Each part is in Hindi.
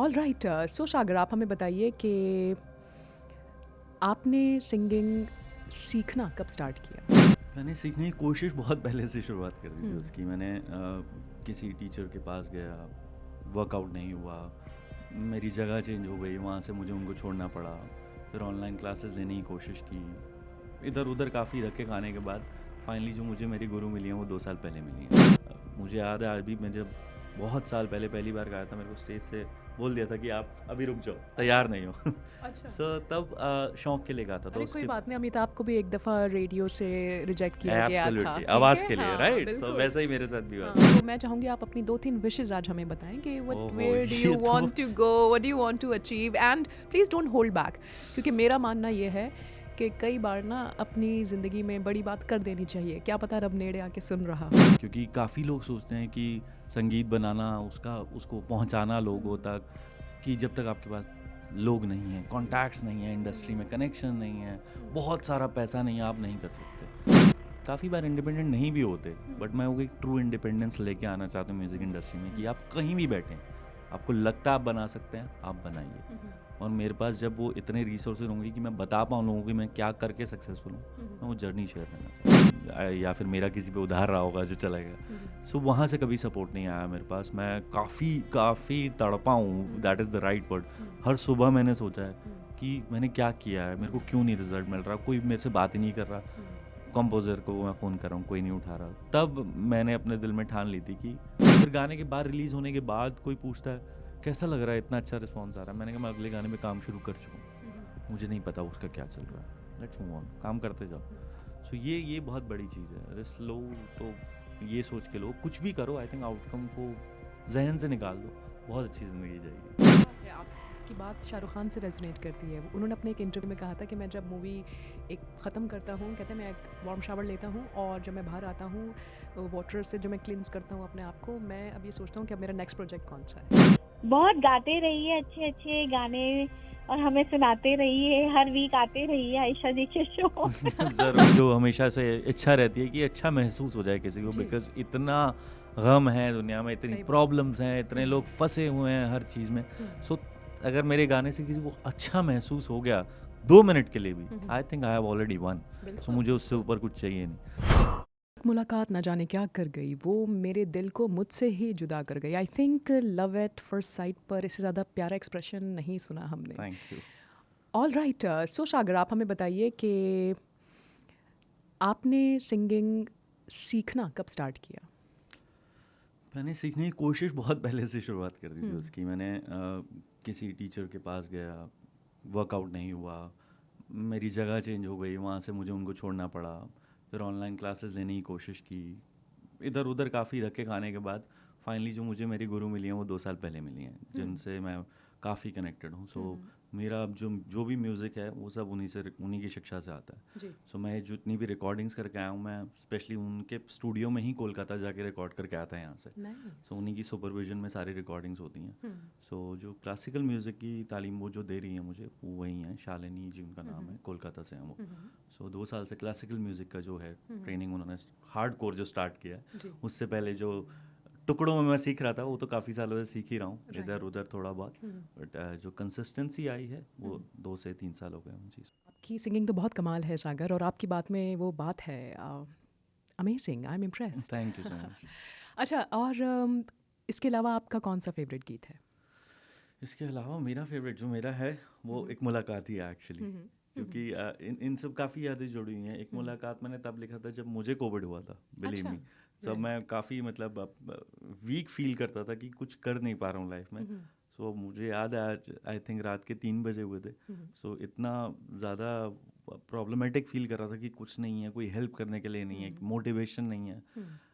All right. सो सागर, आप हमें बताइए कि आपने सिंगिंग सीखना कब स्टार्ट किया? मैंने सीखने की कोशिश बहुत पहले से शुरुआत कर दी थी उसकी। हम्म। मैंने किसी टीचर के पास गया, वर्कआउट नहीं हुआ, मेरी जगह चेंज हो गई, वहाँ से मुझे उनको छोड़ना पड़ा। फिर ऑनलाइन क्लासेस लेने की कोशिश की, इधर उधर काफ़ी धक्के खाने के बाद फाइनली जो मुझे मेरी गुरु मिली हैं वो 2 साल पहले मिली हैं। मुझे याद है आज भी, मैं जब बहुत साल पहले पहली बार गाया था, मेरे को स्टेज से बोल दिया था कि आप अभी रुक जाओ, तैयार नहीं हो। अच्छा। सो तब शौक के लिए गाता था अरे कोई उसके। बात नहीं, अमिताभ को भी एक दफ़ा रेडियो से रिजेक्ट किया गया था, एब्सोल्युटली, ठीक आवाज़ है? के लिए, हाँ, राइट? सो बिल्कुल। वैसा ही मेरे साथ भी हुआ हाँ, था। तो मैं चाहूँगी आप अपनी 2-3 विशेज़ आज हमें बताएं कि व्हाट ओहो, वेयर डू ये यू तो want to go, what do you want to achieve, and please don't hold back. क्योंकि मेरा मानना ये है कि कई बार ना अपनी ज़िंदगी में बड़ी बात कर देनी चाहिए, क्या पता रब नेड़े आके सुन रहा हो। क्योंकि काफ़ी लोग सोचते हैं कि संगीत बनाना, उसको पहुंचाना लोगों तक, कि जब तक आपके पास लोग नहीं हैं, कॉन्टैक्ट्स नहीं है, इंडस्ट्री में कनेक्शन नहीं है, बहुत सारा पैसा नहीं है, आप नहीं कर सकते। काफ़ी बार इंडिपेंडेंट नहीं भी होते, बट मैं वो एक ट्रू इंडिपेंडेंस लेके आना चाहता हूँ म्यूज़िक इंडस्ट्री में, कि आप कहीं भी बैठें, आपको लगता है आप बना सकते हैं, आप बनाइए। और मेरे पास जब वो इतने रिसोर्सेज होंगे कि मैं बता पाऊँ लोगों को कि मैं क्या करके सक्सेसफुल हूँ, मैं वो जर्नी शेयर करना चाहता हूँ। या फिर मेरा किसी पे उधार रहा होगा जो चला गया, सो वहाँ से कभी सपोर्ट नहीं आया मेरे पास। मैं काफ़ी तड़पा हूँ, that is the right word. हर सुबह मैंने सोचा है कि मैंने क्या किया है, मेरे को क्यों नहीं रिजल्ट मिल रहा, कोई मेरे से बात ही नहीं कर रहा। कंपोज़र को मैं फ़ोन कर रहा हूँ, कोई नहीं उठा रहा। तब मैंने अपने दिल में ठान ली थी कि फिर गाने के बाद, रिलीज़ होने के बाद कोई पूछता है कैसा लग रहा है, इतना अच्छा रिस्पॉन्स आ रहा है, मैंने कहा मैं अगले गाने में काम शुरू कर चुका हूँ, मुझे नहीं पता उसका क्या चल रहा है, लेट्स मूव ऑन, काम करते जाओ। सो ये बहुत बड़ी चीज़ है। रिस्क लो तो ये सोच के लो, कुछ भी करो, आई थिंक आउटकम को जहन से निकाल दो, बहुत अच्छी ज़िंदगी जाएगी। बात है, आपकी बात शाहरुख खान से रेजोनेट करती है। उन्होंने अपने एक इंटरव्यू में कहा था कि मैं जब मूवी एक ख़त्म करता हूँ, कहते हैं मैं एक वार्म शावर लेता हूँ और जब मैं बाहर आता हूँ वाटर से जो मैं क्लींस करता हूँ अपने आप को, मैं अब ये सोचता हूँ कि अब मेरा नेक्स्ट प्रोजेक्ट कौन सा है। बहुत गाते रहिए अच्छे अच्छे गाने और हमें सुनाते रहिए, हर वीक आते रहिए आयशा जी के शो। ज़रूर, जो हमेशा से इच्छा रहती है कि अच्छा महसूस हो जाए किसी को, जी। बिकॉज इतना गम है दुनिया में, इतनी सही बात। प्रॉब्लम्स हैं, इतने लोग फंसे हुए हैं हर चीज़ में। सो अगर मेरे गाने से किसी को अच्छा महसूस हो गया 2 मिनट के लिए भी, I think I have already one. So बिल्कुल। मुझे उससे ऊपर कुछ चाहिए नहीं। मुलाकात ना जाने क्या कर गई, वो मेरे दिल को मुझसे ही जुदा कर गई। I think love at first sight पर इससे ज़्यादा प्यारा एक्सप्रेशन नहीं सुना हमने। Thank you. All right. So Sagar, आप हमें बताइए कि आपने सिंगिंग सीखना कब स्टार्ट किया? मैंने सीखने की कोशिश बहुत पहले से शुरुआत कर दी थी उसकी। मैंने किसी टीचर के पास गया, वर्कआउट नहीं हुआ, मेरी जगह चेंज हो गई, वहाँ से मुझे उनको छोड़ना पड़ा। फिर ऑनलाइन क्लासेस लेने की कोशिश की, इधर उधर काफ़ी धक्के खाने के बाद फाइनली जो मुझे मेरी गुरु मिली हैं वो 2 साल पहले मिली हैं, जिनसे मैं काफ़ी कनेक्टेड हूँ। सो मेरा अब जो भी म्यूज़िक है वो सब उन्हीं की शिक्षा से आता है। जी। सो मैं जितनी भी रिकॉर्डिंग्स करके आया हूँ, मैं स्पेशली उनके स्टूडियो में ही कोलकाता जाके रिकॉर्ड करके आता है यहाँ से। सो उन्हीं की सुपरविजन में सारी रिकॉर्डिंग्स होती हैं। सो जो क्लासिकल म्यूज़िक की तालीम वो जो दे रही हैं मुझे, वो वही हैं, शालिनी जी उनका नाम है, कोलकाता से हैं वो। सो 2 साल से क्लासिकल म्यूज़िक का जो है ट्रेनिंग उन्होंने हार्ड कोर जो स्टार्ट किया है, उससे पहले जो टुकड़ों में मैं सीख रहा था वो तो काफ़ी सालों से सीख ही रहा हूँ, इधर उधर थोड़ा बहुत। बट जो कंसिस्टेंसी आई है वो 2 से 3 साल हो गए मुझे। आपकी सिंगिंग तो बहुत कमाल है सागर, और आपकी बात में वो बात है, amazing, I am impressed. Thank you so much. अच्छा, और इसके अलावा आपका कौन सा फेवरेट गीत है? इसके अलावा मेरा फेवरेट जो मेरा है वो एक मुलाकात ही है एक्चुअली, क्योंकि इन सब काफ़ी यादें जुड़ी हुई हैं। एक मुलाकात मैंने तब लिखा था जब मुझे कोविड हुआ था, बिलीव मी। सब मैं काफ़ी मतलब वीक फील करता था कि कुछ कर नहीं पा रहा हूँ लाइफ में। सो मुझे याद है आज आई थिंक रात के 3 बजे हुए थे। सो इतना ज़्यादा प्रॉब्लमेटिक फील कर रहा था कि कुछ नहीं है, कोई हेल्प करने के लिए नहीं है, मोटिवेशन नहीं है।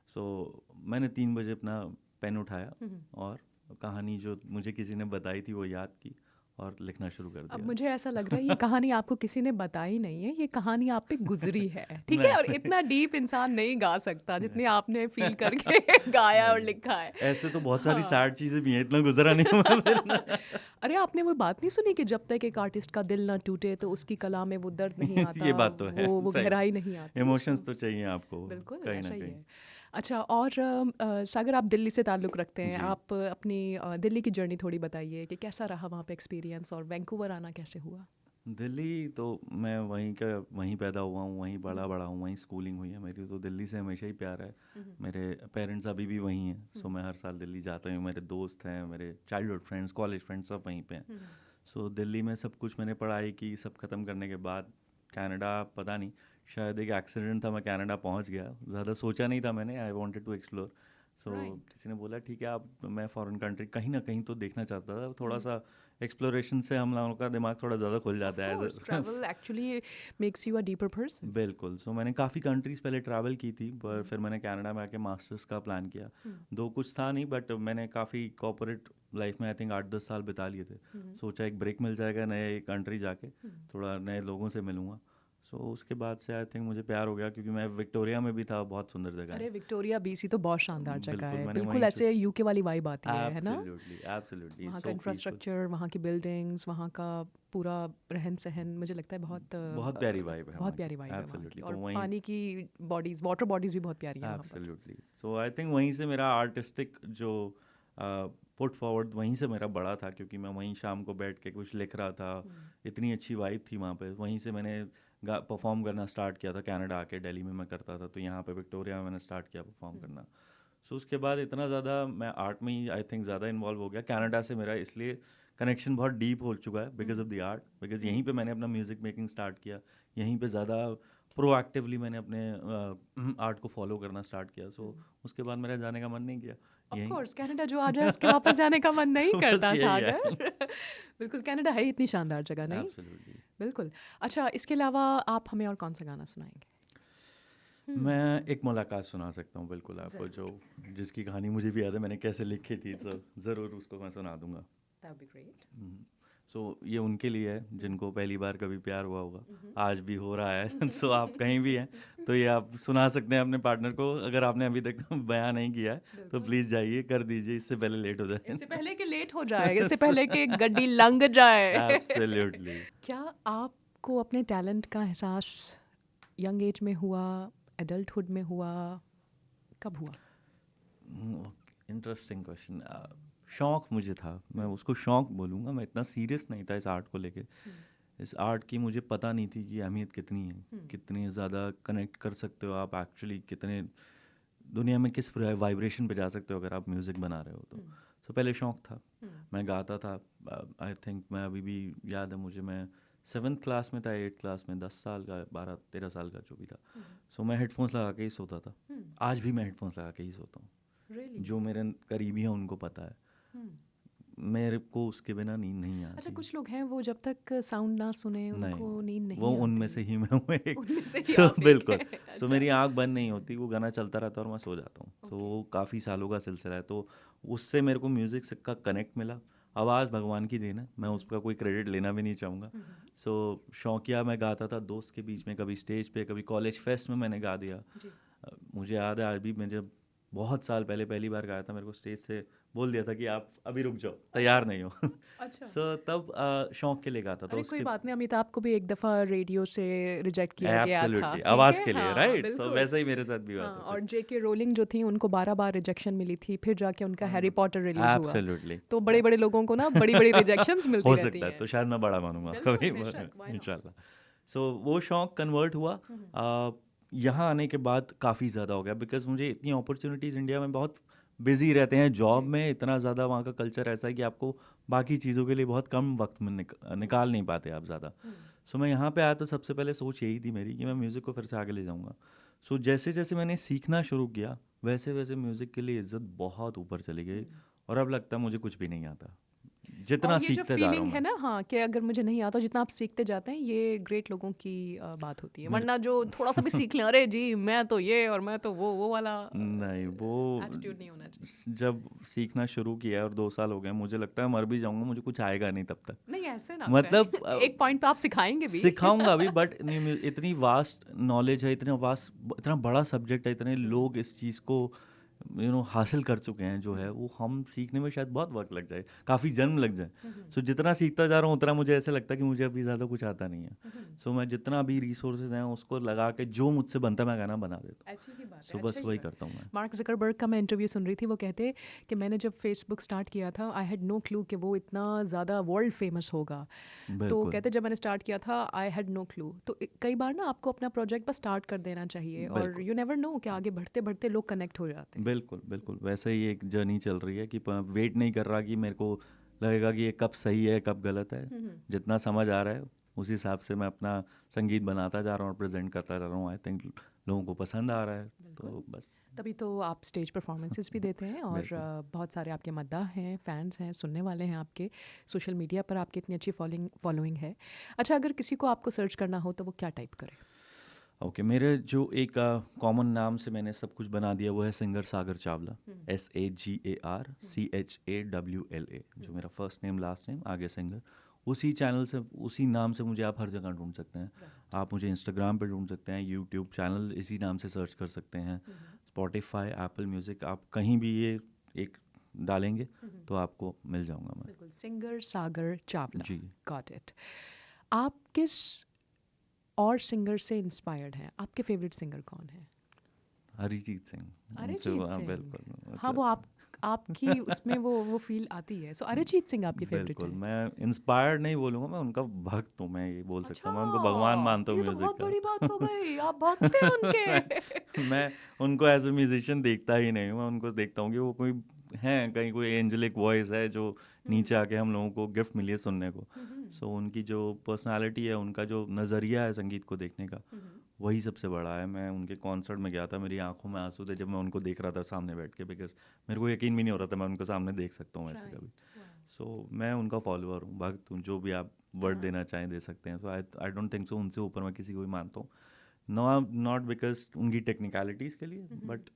सो मैंने 3 बजे अपना पेन उठाया और कहानी जो मुझे किसी ने बताई थी वो याद की और लिखना शुरू कर अब दिया। मुझे ऐसा लग रहा है ये कहानी आपको किसी ने बताई नहीं है, ये कहानी आप पे गुजरी है, ठीक है? और इतना डीप इंसान नहीं गा सकता जितने आपने फील करके गाया और लिखा है। ऐसे तो बहुत सारी हाँ। सैड चीज़ें भी हैं, इतना गुजरा नहीं हुआ मेरा। अरे, आपने वो बात नहीं सुनी कि जब तक एक आर्टिस्ट का दिल ना टूटे तो उसकी कला में वो दर्द नहीं आता, ये बात तो है, वो सही। गहराई नहीं आती। इमोशंस तो चाहिए आपको बिल्कुल कहीं ना ऐसा ही कहीं। है। अच्छा, और सागर आप दिल्ली से ताल्लुक़ रखते हैं, जी। आप अपनी दिल्ली की जर्नी थोड़ी बताइए कि कैसा रहा वहाँ पे एक्सपीरियंस, और वैंकूवर आना कैसे हुआ? दिल्ली तो मैं वहीं पैदा हुआ हूँ, वहीं बड़ा हूँ, वहीं स्कूलिंग हुई है मेरी, तो दिल्ली से हमेशा ही प्यार है। मेरे पेरेंट्स अभी भी वहीं हैं, सो मैं हर साल दिल्ली जाता हूँ। मेरे दोस्त हैं, मेरे चाइल्डहुड फ्रेंड्स, कॉलेज फ्रेंड्स सब वहीं पे हैं। सो दिल्ली में सब कुछ मैंने पढ़ाई की, सब ख़त्म करने के बाद कनाडा, पता नहीं, शायद एक एक्सीडेंट था, मैं कनाडा पहुंच गया। ज़्यादा सोचा नहीं था मैंने, I wanted to explore. So Right. किसी ने बोला ठीक है आप, मैं फॉरेन कंट्री कहीं ना कहीं तो देखना चाहता था। थोड़ा सा एक्सप्लोरेशन से हम लोगों का दिमाग थोड़ा ज़्यादा खुल Of जाता है course, as travel actually makes you a deeper person. बिल्कुल। सो मैंने काफ़ी कंट्रीज़ पहले ट्रैवल की थी, पर फिर मैंने कनाडा में आके मास्टर्स का प्लान किया। दो कुछ था नहीं, बट मैंने काफ़ी कॉर्पोरेट लाइफ में आई थिंक 8-10 साल बिता लिए थे। सोचा एक ब्रेक मिल जाएगा नए कंट्री जाके, थोड़ा नए लोगों से मिलूँगा। सो उसके बाद से आई थिंक मुझे प्यार हो गया, क्योंकि मैं विक्टोरिया में भी था, बहुत सुंदर जगह अरे है। विक्टोरिया बीसी तो बहुत शानदार जगह बिल्कुल, है, मैंने बिल्कुल वहीं से ऐसे यूके वाली वाइब आती है ना? एब्सोल्युटली, एब्सोल्युटली वहाँ का सो पीसफुल। इंफ्रास्ट्रक्चर, वहाँ की बिल्डिंग्स, वहाँ का पूरा रहन सहन, मुझे लगता है बहुत बहुत प्यारी वाइब है वहाँ बहुत की, प्यारी वाइब है वहाँ की, एब्सोल्युटली। और तो वहीं पानी की बॉडीज, वाटर बॉडीज भी बहुत प्यारी है वहाँ पर। एब्सोल्युटली, सो आई थिंक वहीं से मेरा आर्टिस्टिक जो फुट फॉरवर्ड वहीं से मेरा बड़ा था, क्योंकि मैं वहीं शाम को बैठ के कुछ लिख रहा था। इतनी अच्छी वाइब थी वहाँ पे, वहीं से मैंने परफॉर्म करना स्टार्ट किया था। कनाडा आके दिल्ली में मैं करता था, तो यहाँ पे विक्टोरिया में मैंने स्टार्ट किया परफॉर्म करना। सो उसके बाद इतना ज़्यादा मैं आर्ट में ही आई थिंक ज़्यादा इन्वॉल्व हो गया। कनाडा से मेरा इसलिए कनेक्शन बहुत डीप हो चुका है because of the art, because यहीं पे मैंने अपना म्यूज़िक मेकिंग स्टार्ट किया, यहीं पे ज़्यादा प्रोएक्टिवली मैंने अपने आर्ट को फॉलो करना स्टार्ट किया। सो उसके बाद मेरा जाने का मन नहीं किया ऑफ यहीं। कोर्स, कनाडा जो आ जाए उसके वापस जाने का मन नहीं तो बस करता यही है। सागर। बिल्कुल, कनाडा है ही इतनी शानदार जगह, नहीं? एब्सोल्युटली। बिल्कुल। अच्छा, इसके अलावा आप हमें और कौन सा गाना सुनाएंगे? मैं एक मुलाकात सुना सकता हूँ बिल्कुल आपको, जो जिसकी कहानी मुझे भी याद है, मैंने कैसे लिखी थी, तो ज़रूर उसको मैं सुना दूंगा। That would be great. सो ये उनके लिए है जिनको पहली बार कभी प्यार हुआ होगा, आज भी हो रहा है। सो आप कहीं भी हैं तो ये आप सुना सकते हैं अपने पार्टनर को। अगर आपने अभी तक बयां नहीं किया है तो प्लीज़ जाइए, कर दीजिए, इससे पहले लेट हो जाए। इससे पहले कि लेट हो जाए, इससे पहले कि गड्डी लंघ जाए। एब्सोल्युटली। क्या आपको अपने टैलेंट का एहसास यंग एज में हुआ, एडल्टहुड में हुआ, कब हुआ? Interesting question. शौक मुझे था, मैं उसको शौक बोलूँगा। मैं इतना सीरियस नहीं था इस आर्ट को लेके। इस आर्ट की मुझे पता नहीं थी कि अहमियत कितनी है, कितनी ज़्यादा कनेक्ट कर सकते हो आप एक्चुअली, कितने दुनिया में किस वाइब्रेशन पे जा सकते हो अगर आप म्यूज़िक बना रहे हो तो। सो पहले शौक था, मैं गाता था। आई थिंक मैं अभी भी याद है मुझे, मैं 7th क्लास में था, 8th क्लास में, 10 साल का, 12-13 साल का जो भी था। सो मैं हेडफोन्स लगा के ही सोता था। आज भी मैं हेडफोन्स लगा के ही सोता हूँ। Really? जो मेरे करीबी हैं उनको पता है, मेरे को उसके बिना नींद नहीं आती। अच्छा, कुछ लोग हैं वो जब तक साउंड ना सुने उनको नींद नहीं वो उनमें आती। से ही मैं हूँ एक। उनमें से ही सो आप एक बिल्कुल। हैं। सो मेरी आँख बंद नहीं होती, वो गाना चलता रहता है और मैं सो जाता हूँ। सो वो काफ़ी सालों का सिलसिला है, तो उससे मेरे को म्यूज़िक से का कनेक्ट मिला। आवाज़ भगवान की देन है, मैं उसका कोई क्रेडिट लेना भी नहीं चाहूँगा। सो शौकिया मैं गाता था दोस्त के बीच में, कभी स्टेज पे, कभी कॉलेज फेस्ट में मैंने गा दिया। मुझे याद है आज भी, मैं जब बहुत साल पहले पहली बार गाया था, मेरे को स्टेज से बोल दिया था कि आप अभी रुक जाओ, तैयार नहीं हो। अच्छा। सो तब शौक के लिए गाता था। अरे कोई बात नहीं, अमिताभ को भी एक दफ़ा रेडियो से रिजेक्ट किया गया था, एब्सोल्युटली, ठीक आवाज़ है? के लिए, हाँ, राइट। सो बिल्कुल। वैसे ही मेरे साथ भी हुआ हाँ, था और कुछ। जेके रोलिंग जो थी उनको 12 बार रिजेक्शन मिली थी, फिर जाके उनका हैरी पॉटर रिलीज हुआ। एब्सोल्युटली। तो बड़े बड़े लोगों को ना बड़ी बड़ी रिजेक्शंस मिलती हो रहती सकता है, हैं। तो शायद मैं बड़ा मानूंगा बिल्कुल, कभी, बेशक, why not? इंशाल्लाह। सो वो शौक कन्वर्ट हुआ। यहाँ आने के बाद काफ़ी ज़्यादा हो गया, बिकॉज मुझे इतनी अपॉर्चुनिटीज़ इंडिया में, बहुत बिजी रहते हैं जॉब में, इतना ज़्यादा वहाँ का कल्चर ऐसा है कि आपको बाकी चीज़ों के लिए बहुत कम वक्त में निकाल नहीं पाते आप ज़्यादा। सो मैं यहाँ पे आया तो सबसे पहले सोच यही थी मेरी कि मैं म्यूज़िक को फिर से आगे ले जाऊँगा। सो जैसे जैसे मैंने सीखना शुरू किया, वैसे वैसे म्यूज़िक के लिए इज्जत बहुत ऊपर चली गई, और अब लगता है मुझे कुछ भी नहीं आता, जितना और ये जो सीखते जा रहा फीलिंग हूँ है मैं। ना, हाँ, कि अगर मुझे नहीं आता, जितना आप सीखते जाते हैं, ये ग्रेट लोगों की बात होती है। वरना जो थोड़ा सा भी सीख लें, अरे जी मैं तो ये और मैं तो वो वाला नहीं, वो एटीट्यूड नहीं होना चाहिए। जब सीखना शुरू किया और 2 साल हो गए, मुझे लगता है मर भी जाऊंगा, मुझे कुछ आएगा नहीं तब तक। नहीं, ऐसे ना मतलब करें। एक पॉइंट पे आप सिखाएंगे भी। सिखाऊंगा भी, बट इतनी वास्ट नॉलेज है, इतना बड़ा सब्जेक्ट है, इतने लोग इस चीज़ को हासिल कर चुके हैं जो है, वो हम सीखने में शायद बहुत वक्त लग जाए, काफ़ी जन्म लग जाए। सो जितना सीखता जा रहा हूँ उतना मुझे ऐसा लगता है कि मुझे अभी ज़्यादा कुछ आता नहीं है। सो मैं जितना अभी रिसोर्सेज हैं उसको लगा के जो मुझसे बनता है मैं गाना बना देता हूँ। अच्छी ही बात सो है, बस अच्छा ही वही बात है। करता हूँ मैं। मार्क ज़करबर्ग का मैं इंटरव्यू सुन रही थी, वो कहते कि मैंने जब फेसबुक स्टार्ट किया था आई हैड नो क्लू कि वो इतना ज़्यादा वर्ल्ड फेमस होगा। तो बिल्कुल कहते जब मैंने स्टार्ट किया था आई हैड नो क्लू। तो कई बार ना आपको अपना प्रोजेक्ट बस स्टार्ट कर देना चाहिए और बिल्कुल यू नेवर नो कि आगे बढ़ते बढ़ते लोग कनेक्ट हो जाते हैं। बिल्कुल बिल्कुल वैसे ही एक जर्नी चल रही है कि वेट नहीं कर रहा कि मेरे को लगेगा कि ये कब सही है कब गलत है। जितना समझ आ रहा है उस हिसाब से मैं अपना संगीत बनाता जा रहा हूँ और प्रेजेंट करता जा रहा हूँ। आई थिंक लोगों को पसंद आ रहा है, तो बस। तभी तो आप स्टेज परफॉर्मेंसेस भी देते हैं और बिल्कुल। बहुत सारे आपके मद्दाह हैं, फैंस हैं, सुनने वाले हैं आपके। सोशल मीडिया पर आपकी इतनी अच्छी फॉलोइंग है। अच्छा, अगर किसी को आपको सर्च करना हो तो वो क्या टाइप करे? ओके मेरे जो एक कॉमन नाम से मैंने सब कुछ बना दिया वो है सिंगर सागर चावला, SAGARCHAWLA, जो मेरा फर्स्ट नेम लास्ट नेम आगे सिंगर। उसी चैनल से उसी नाम से मुझे आप हर जगह ढूंढ सकते हैं। आप मुझे इंस्टाग्राम पे ढूंढ सकते हैं, यूट्यूब चैनल इसी नाम से सर्च कर सकते हैं, स्पॉटिफाई, एप्पल म्यूज़िक, आप कहीं भी ये एक डालेंगे तो आपको मिल जाऊंगा मैं। बिल्कुल, सिंगर सागर चावला। जी। Got it. आप किस और सिंगर से इंस्पायर्ड हैं? आपके फेवरेट सिंगर कौन है? अरिजीत सिंह। अरिजीत हाँ, सिंह। बिल्कुल हाँ, मतलब वो आपकी उसमें वो फील आती है। सो अरिजीत सिंह आपकी फेवरेट बिल्कुल है? मैं इंस्पायर्ड नहीं बोलूँगा, मैं उनका भक्त हूँ, मैं ये बोल सकता अच्छा, हूँ। मैं उनको भगवान मानता हूँ ये तो म्यूज़िक बहुत बड़ी बात हो का। गई। आप भक्त हैं उनके। मैं उनको एज ए म्यूजिशियन देखता ही नहीं हूँ, मैं उनको देखता हूँ कि वो कोई हैं, कहीं कोई एंजेलिक वॉइस है जो नीचे आके हम लोगों को गिफ्ट मिली है सुनने को। सो उनकी जो पर्सनालिटी है, उनका जो नज़रिया है संगीत को देखने का, वही सबसे बड़ा है। मैं उनके कॉन्सर्ट में गया था, मेरी आंखों में आंसू थे जब मैं उनको देख रहा था सामने बैठ के, बिकॉज मेरे को यकीन भी नहीं हो रहा था मैं उनको सामने देख सकता हूँ ऐसे कभी। सो मैं उनका फॉलोअर हूँ, भक्त हूँ, जो भी आप वर्ड देना चाहें दे सकते हैं। सो आई डोंट थिंक सो उनसे ऊपर मैं किसी को भी मानता हूँ। नॉट बिकॉज उनकी टेक्निकलिटीज़ के लिए, बट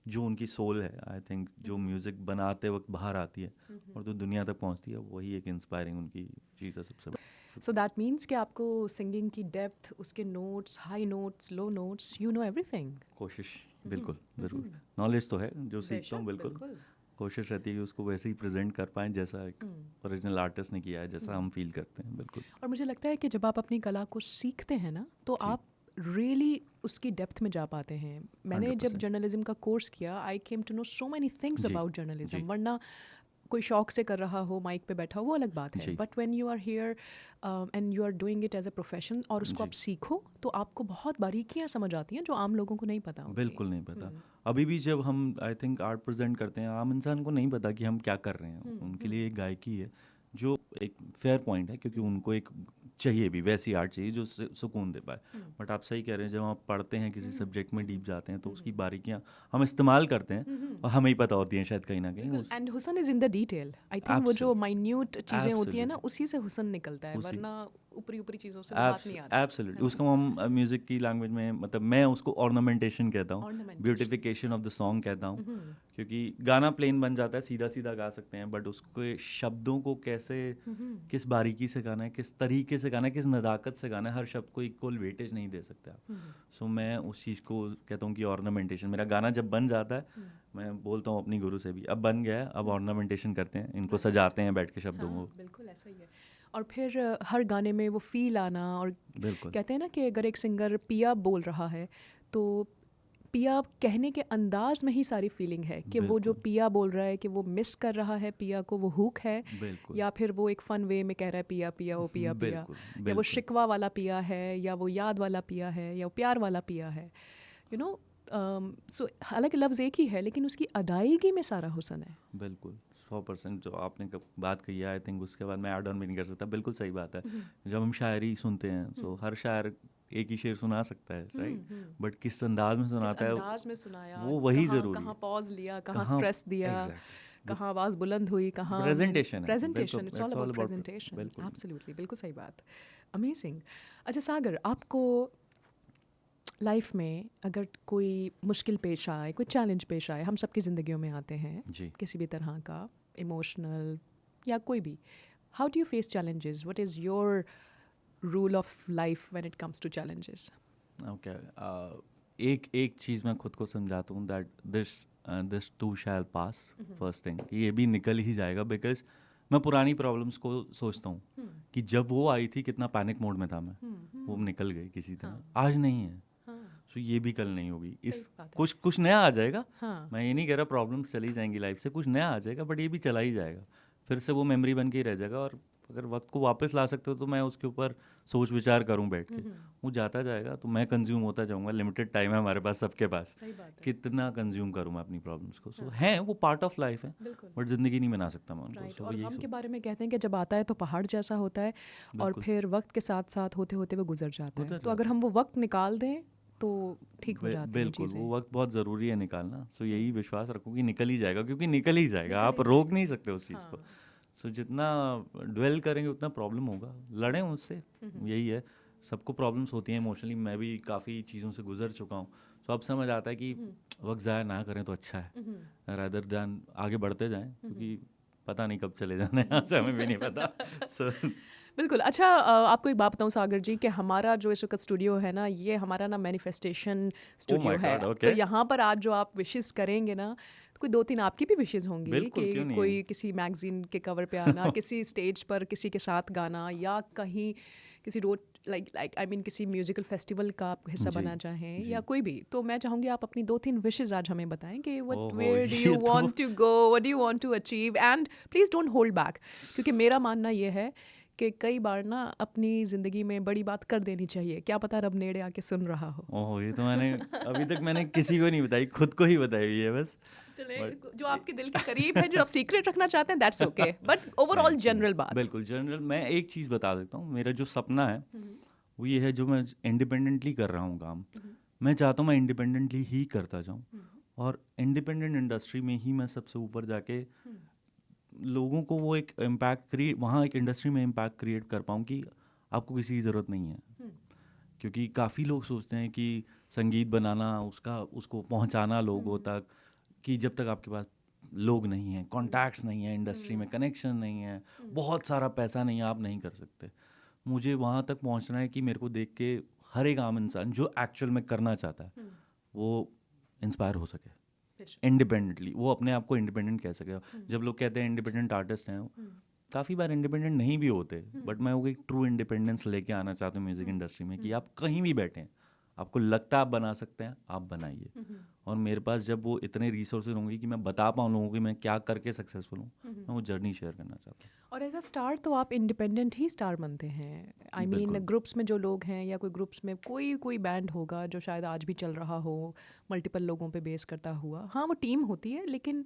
जो उनकी सोल है, आई थिंक जो म्यूज़िक बनाते वक्त बाहर आती है और जो दुनिया तक पहुंचती है, वही एक इंस्पायरिंग उनकी चीज़ है सबसे बड़ी। सो दैट मीन्स कि आपको सिंगिंग की डेप्थ, उसके notes, high notes, low notes, you know everything. कोशिश बिल्कुल ज़रूर, नॉलेज तो है जो सीखता हूँ, बिल्कुल कोशिश रहती है कि उसको वैसे ही प्रेजेंट कर पाएँ जैसा एक ओरिजिनल आर्टिस्ट ने किया है, जैसा हम फील करते हैं। बिल्कुल। और मुझे लगता है कि जब आप अपनी कला को सीखते हैं ना, तो आप रियली उसकी डेप्थ में जा पाते हैं। मैंने जब 100%। जर्नलिज्म का कोर्स किया, I came to know so many things जी अबाउट जर्नलिज्म। जी वरना कोई शौक से कर रहा हो, माइक पे बैठा हो, वो अलग बात है। जी but when you are here and you are doing it as a profession और उसको जी आप सीखो, तो आपको बहुत बारीकियां समझ आती हैं जो आम लोगों को नहीं पता होती। बिल्कुल नहीं पता। अभी भी जब हम आई थिंक आर्ट प्रेजेंट करते हैं, आम इंसान को नहीं पता कि हम क्या कर रहे हैं। उनके लिए एक गायकी है, जो एक फेयर पॉइंट है, क्योंकि उनको एक चाहिए भी वैसी आर्ट चाहिए जो सुकून दे पाए। बट आप सही कह रहे हैं, जब आप पढ़ते हैं किसी सब्जेक्ट में डीप जाते हैं तो उसकी बारीकियाँ हम इस्तेमाल करते हैं और हमें ही पता होती हैं शायद कहीं ना कहीं। एंड हुसन is in the detail. I think वो जो माइन्यूट चीज़ें होती है ना, उसी से हुसन निकलता है, उसी वरना ऊपरी ऊपरी चीज़ों से वो बात नहीं आती। एब्सोल्युटली उसको हम म्यूज़िक की लैंग्वेज में, मतलब मैं उसको ऑर्नामेंटेशन कहता हूँ, Ornamentation. Beautification of the song कहता हूँ। क्योंकि गाना प्लेन बन जाता है, सीधा सीधा गा सकते हैं, बट उसके शब्दों को कैसे, किस बारीकी से गाना है, किस तरीके से गाना है, किस नज़ाकत से गाना है, हर शब्द को इक्वल वेटेज नहीं दे सकते आप। सो मैं उस चीज़ को कहता हूँ कि ऑर्नामेंटेशन। मेरा गाना जब बन जाता है, मैं बोलता हूँ अपनी गुरु से भी, अब बन गया है, अब ऑर्नामेंटेशन करते हैं, इनको सजाते हैं बैठ के शब्दों को। बिल्कुल ऐसा ही है। और फिर हर गाने में वो फील आना, और बिल्कुल कहते हैं ना कि अगर एक सिंगर पिया बोल रहा है तो पिया कहने के अंदाज में ही सारी फीलिंग है कि वो जो बिल्कुल पिया बोल रहा है कि वो मिस कर रहा है पिया को, वो हुक है, बिल्कुल या फिर वो एक फन वे में कह रहा है पिया पिया ओ पिया पिया, बिल्कुल या वो बिल्कुल शिकवा वाला पिया है, या वो याद वाला पिया है, या वो प्यार वाला पिया है, यू नो। सो हालांकि लफ्ज़ एक ही है, लेकिन उसकी अदायगी में सारा हुसन है। बिल्कुल 100% जो आपने बात कही है, आई थिंक उसके बाद मैं ऐड ऑन भी नहीं कर सकता। बिल्कुल सही बात है। जब हम शायरी सुनते हैं, सो हर शायर एक ही शेर सुना सकता है, राइट, बट किस अंदाज में किस सुनाता है अंदाज में सुनाया, वो वही कहाँ ज़रूरी कहाँ है। पॉज लिया, कहाँ कहाँ स्ट्रेस दिया, एग्जैक्टली कहाँ आवाज़ बुलंद हुई, कहाँ प्रेजेंटेशन है। प्रेजेंटेशन। बिल्कुल इट्स ऑल अबाउट प्रेजेंटेशन। बिल्कुल एब्सोल्युटली, बिल्कुल सही बात। अमेजिंग। अच्छा सागर, आपको लाइफ में अगर कोई मुश्किल पेश आए, कोई चैलेंज पेश आए, हम सबकी ज़िंदगियों में आते हैं जी। किसी भी तरह का, इमोशनल या कोई भी, how do you face challenges? What is your rule of life when it comes to challenges? Okay एक चीज़ मैं खुद को समझाता हूँ, that this this too shall pass, first thing ये भी निकल ही जाएगा, बिकॉज मैं पुरानी प्रॉब्लम्स को सोचता हूँ कि जब वो आई थी कितना पैनिक मोड में था मैं, वो निकल गई किसी तरह, आज नहीं है, सो ये भी कल नहीं होगी, इस कुछ नया आ जाएगा। मैं ये नहीं कह रहा प्रॉब्लम्स चली जाएंगी लाइफ से, कुछ नया आ जाएगा, बट ये भी चला ही जाएगा, फिर से वो मेमोरी बन के ही रह जाएगा। और अगर वक्त को वापस ला सकते हो तो मैं उसके ऊपर सोच विचार करूं बैठ के, वो जाता जाएगा तो मैं कंज्यूम होता जाऊंगा, लिमिटेड टाइम है हमारे पास सबके पास, कितना कंज्यूम करूं मैं अपनी प्रॉब्लम्स को। सो है वो पार्ट ऑफ लाइफ है, बट जिंदगी नहीं बना सकता मैं उनको। राइट, और हम के बारे में कहते हैं कि जब आता है तो पहाड़ जैसा होता है और फिर वक्त के साथ साथ होते होते वो गुजर जाता है, तो अगर हम वो वक्त निकाल दें तो ठीक हो जाती है बिल्कुल, वो वक्त बहुत ज़रूरी है निकालना। सो यही विश्वास रखो कि निकल ही जाएगा, क्योंकि निकल ही जाएगा, आप रोक नहीं सकते उस चीज़ को। सो जितना ड्वेल करेंगे उतना प्रॉब्लम होगा, लड़ें उससे, यही है। सबको प्रॉब्लम्स होती हैं इमोशनली, मैं भी काफ़ी चीज़ों से गुजर चुका हूँ। सो अब समझ आता है कि वक्त ज़ाया ना करें तो अच्छा है, रादर दैन आगे बढ़ते जाएं, क्योंकि पता नहीं कब चले जाना है यहाँ से, हमें भी नहीं पता। सो बिल्कुल। अच्छा, आपको एक बात बताऊं सागर जी कि हमारा जो इस वक्त स्टूडियो है ना, ये हमारा ना मैनिफेस्टेशन स्टूडियो है। तो यहाँ पर आज जो आप विशेस करेंगे ना, तो कोई 2-3 आपकी भी विशेस होंगी कि कोई किसी मैगजीन के कवर पे आना, किसी स्टेज पर किसी के साथ गाना, या कहीं किसी रोड लाइक आई मीन किसी म्यूजिकल फेस्टिवल का आप हिस्सा बनना चाहें, या कोई भी। तो मैं चाहूँगी आप अपनी 2-3 विशेस आज हमें बताएं कि where do you want to go, what do you want to achieve, and please don't hold back, क्योंकि मेरा मानना ये है कि कई बार ना अपनी ज़िंदगी में बड़ी बात कर देनी चाहिए, क्या पता रब नेड़े आके सुन रहा हो। ओह, ये तो मैंने अभी तक मैंने किसी को नहीं बताई, खुद को ही बताई हुई है बस। चले, जो आपके दिल के करीब है, जो आप सीक्रेट रखना चाहते हैं, that's okay, but overall general बात। बिल्कुल जनरल। मैं एक चीज़ बता देता हूँ, मेरा जो सपना है वो ये है, जो मैं इंडिपेंडेंटली कर रहा हूँ काम, मैं चाहता हूँ मैं इंडिपेंडेंटली ही करता जाऊँ, और इंडिपेंडेंट इंडस्ट्री में ही मैं सबसे ऊपर जाके लोगों को वो एक इम्पैक्ट क्रिएट, वहाँ एक इंडस्ट्री में इम्पैक्ट क्रिएट कर पाऊँ कि आपको किसी की ज़रूरत नहीं है। क्योंकि काफ़ी लोग सोचते हैं कि संगीत बनाना, उसको पहुँचाना लोगों तक, कि जब तक आपके पास लोग नहीं हैं, कॉन्टैक्ट्स नहीं है, इंडस्ट्री में कनेक्शन नहीं है, बहुत सारा पैसा नहीं है, आप नहीं कर सकते। मुझे वहाँ तक पहुँचना है कि मेरे को देख के हर एक आम इंसान जो एक्चुअल में करना चाहता है वो इंस्पायर हो सके इंडिपेंडेंटली, वो अपने आप को इंडिपेंडेंट कह सके। जब लोग कहते हैं इंडिपेंडेंट आर्टिस्ट हैं, काफ़ी बार इंडिपेंडेंट नहीं भी होते, बट मैं वो एक ट्रू इंडिपेंडेंस लेके आना चाहता हूँ म्यूज़िक इंडस्ट्री में, कि आप कहीं भी बैठे हैं, आपको लगता है आप बना सकते हैं, आप बनाइए। और मेरे पास जब वो इतने रिसोर्सेज होंगे कि मैं बता पाऊँ लोगों को मैं क्या करके सक्सेसफुल हूँ, मैं वो जर्नी शेयर करना चाहता हूँ। और एज अ स्टार तो आप इंडिपेंडेंट ही स्टार बनते हैं। आई मीन ग्रुप्स में जो लोग हैं, या कोई ग्रुप्स में कोई बैंड होगा जो शायद आज भी चल रहा हो, मल्टीपल लोगों पे बेस करता हुआ, हाँ वो टीम होती है, लेकिन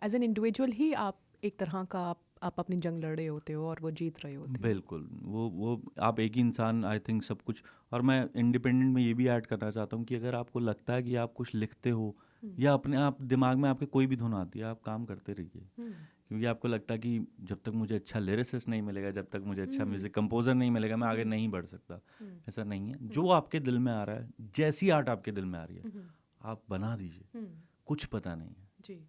एज एन इंडिविजुअल ही आप एक तरह का आप अपनी जंग लड़ रहे होते हो और वो जीत रहे होते हो। बिल्कुल, वो आप एक ही इंसान, आई थिंक सब कुछ। और मैं इंडिपेंडेंट में ये भी ऐड करना चाहता हूँ कि अगर आपको लगता है कि आप कुछ लिखते हो, या अपने आप दिमाग में आपके कोई भी धुन आती है, आप काम करते रहिए, क्योंकि आपको लगता है कि जब तक मुझे अच्छा लिरिसिस्ट नहीं मिलेगा, जब तक मुझे अच्छा म्यूज़िक कंपोजर नहीं मिलेगा, मैं आगे नहीं बढ़ सकता। ऐसा नहीं है, जो आपके दिल में आ रहा है, जैसी आर्ट आपके दिल में आ रही है, आप बना दीजिए, कुछ पता नहीं है जी,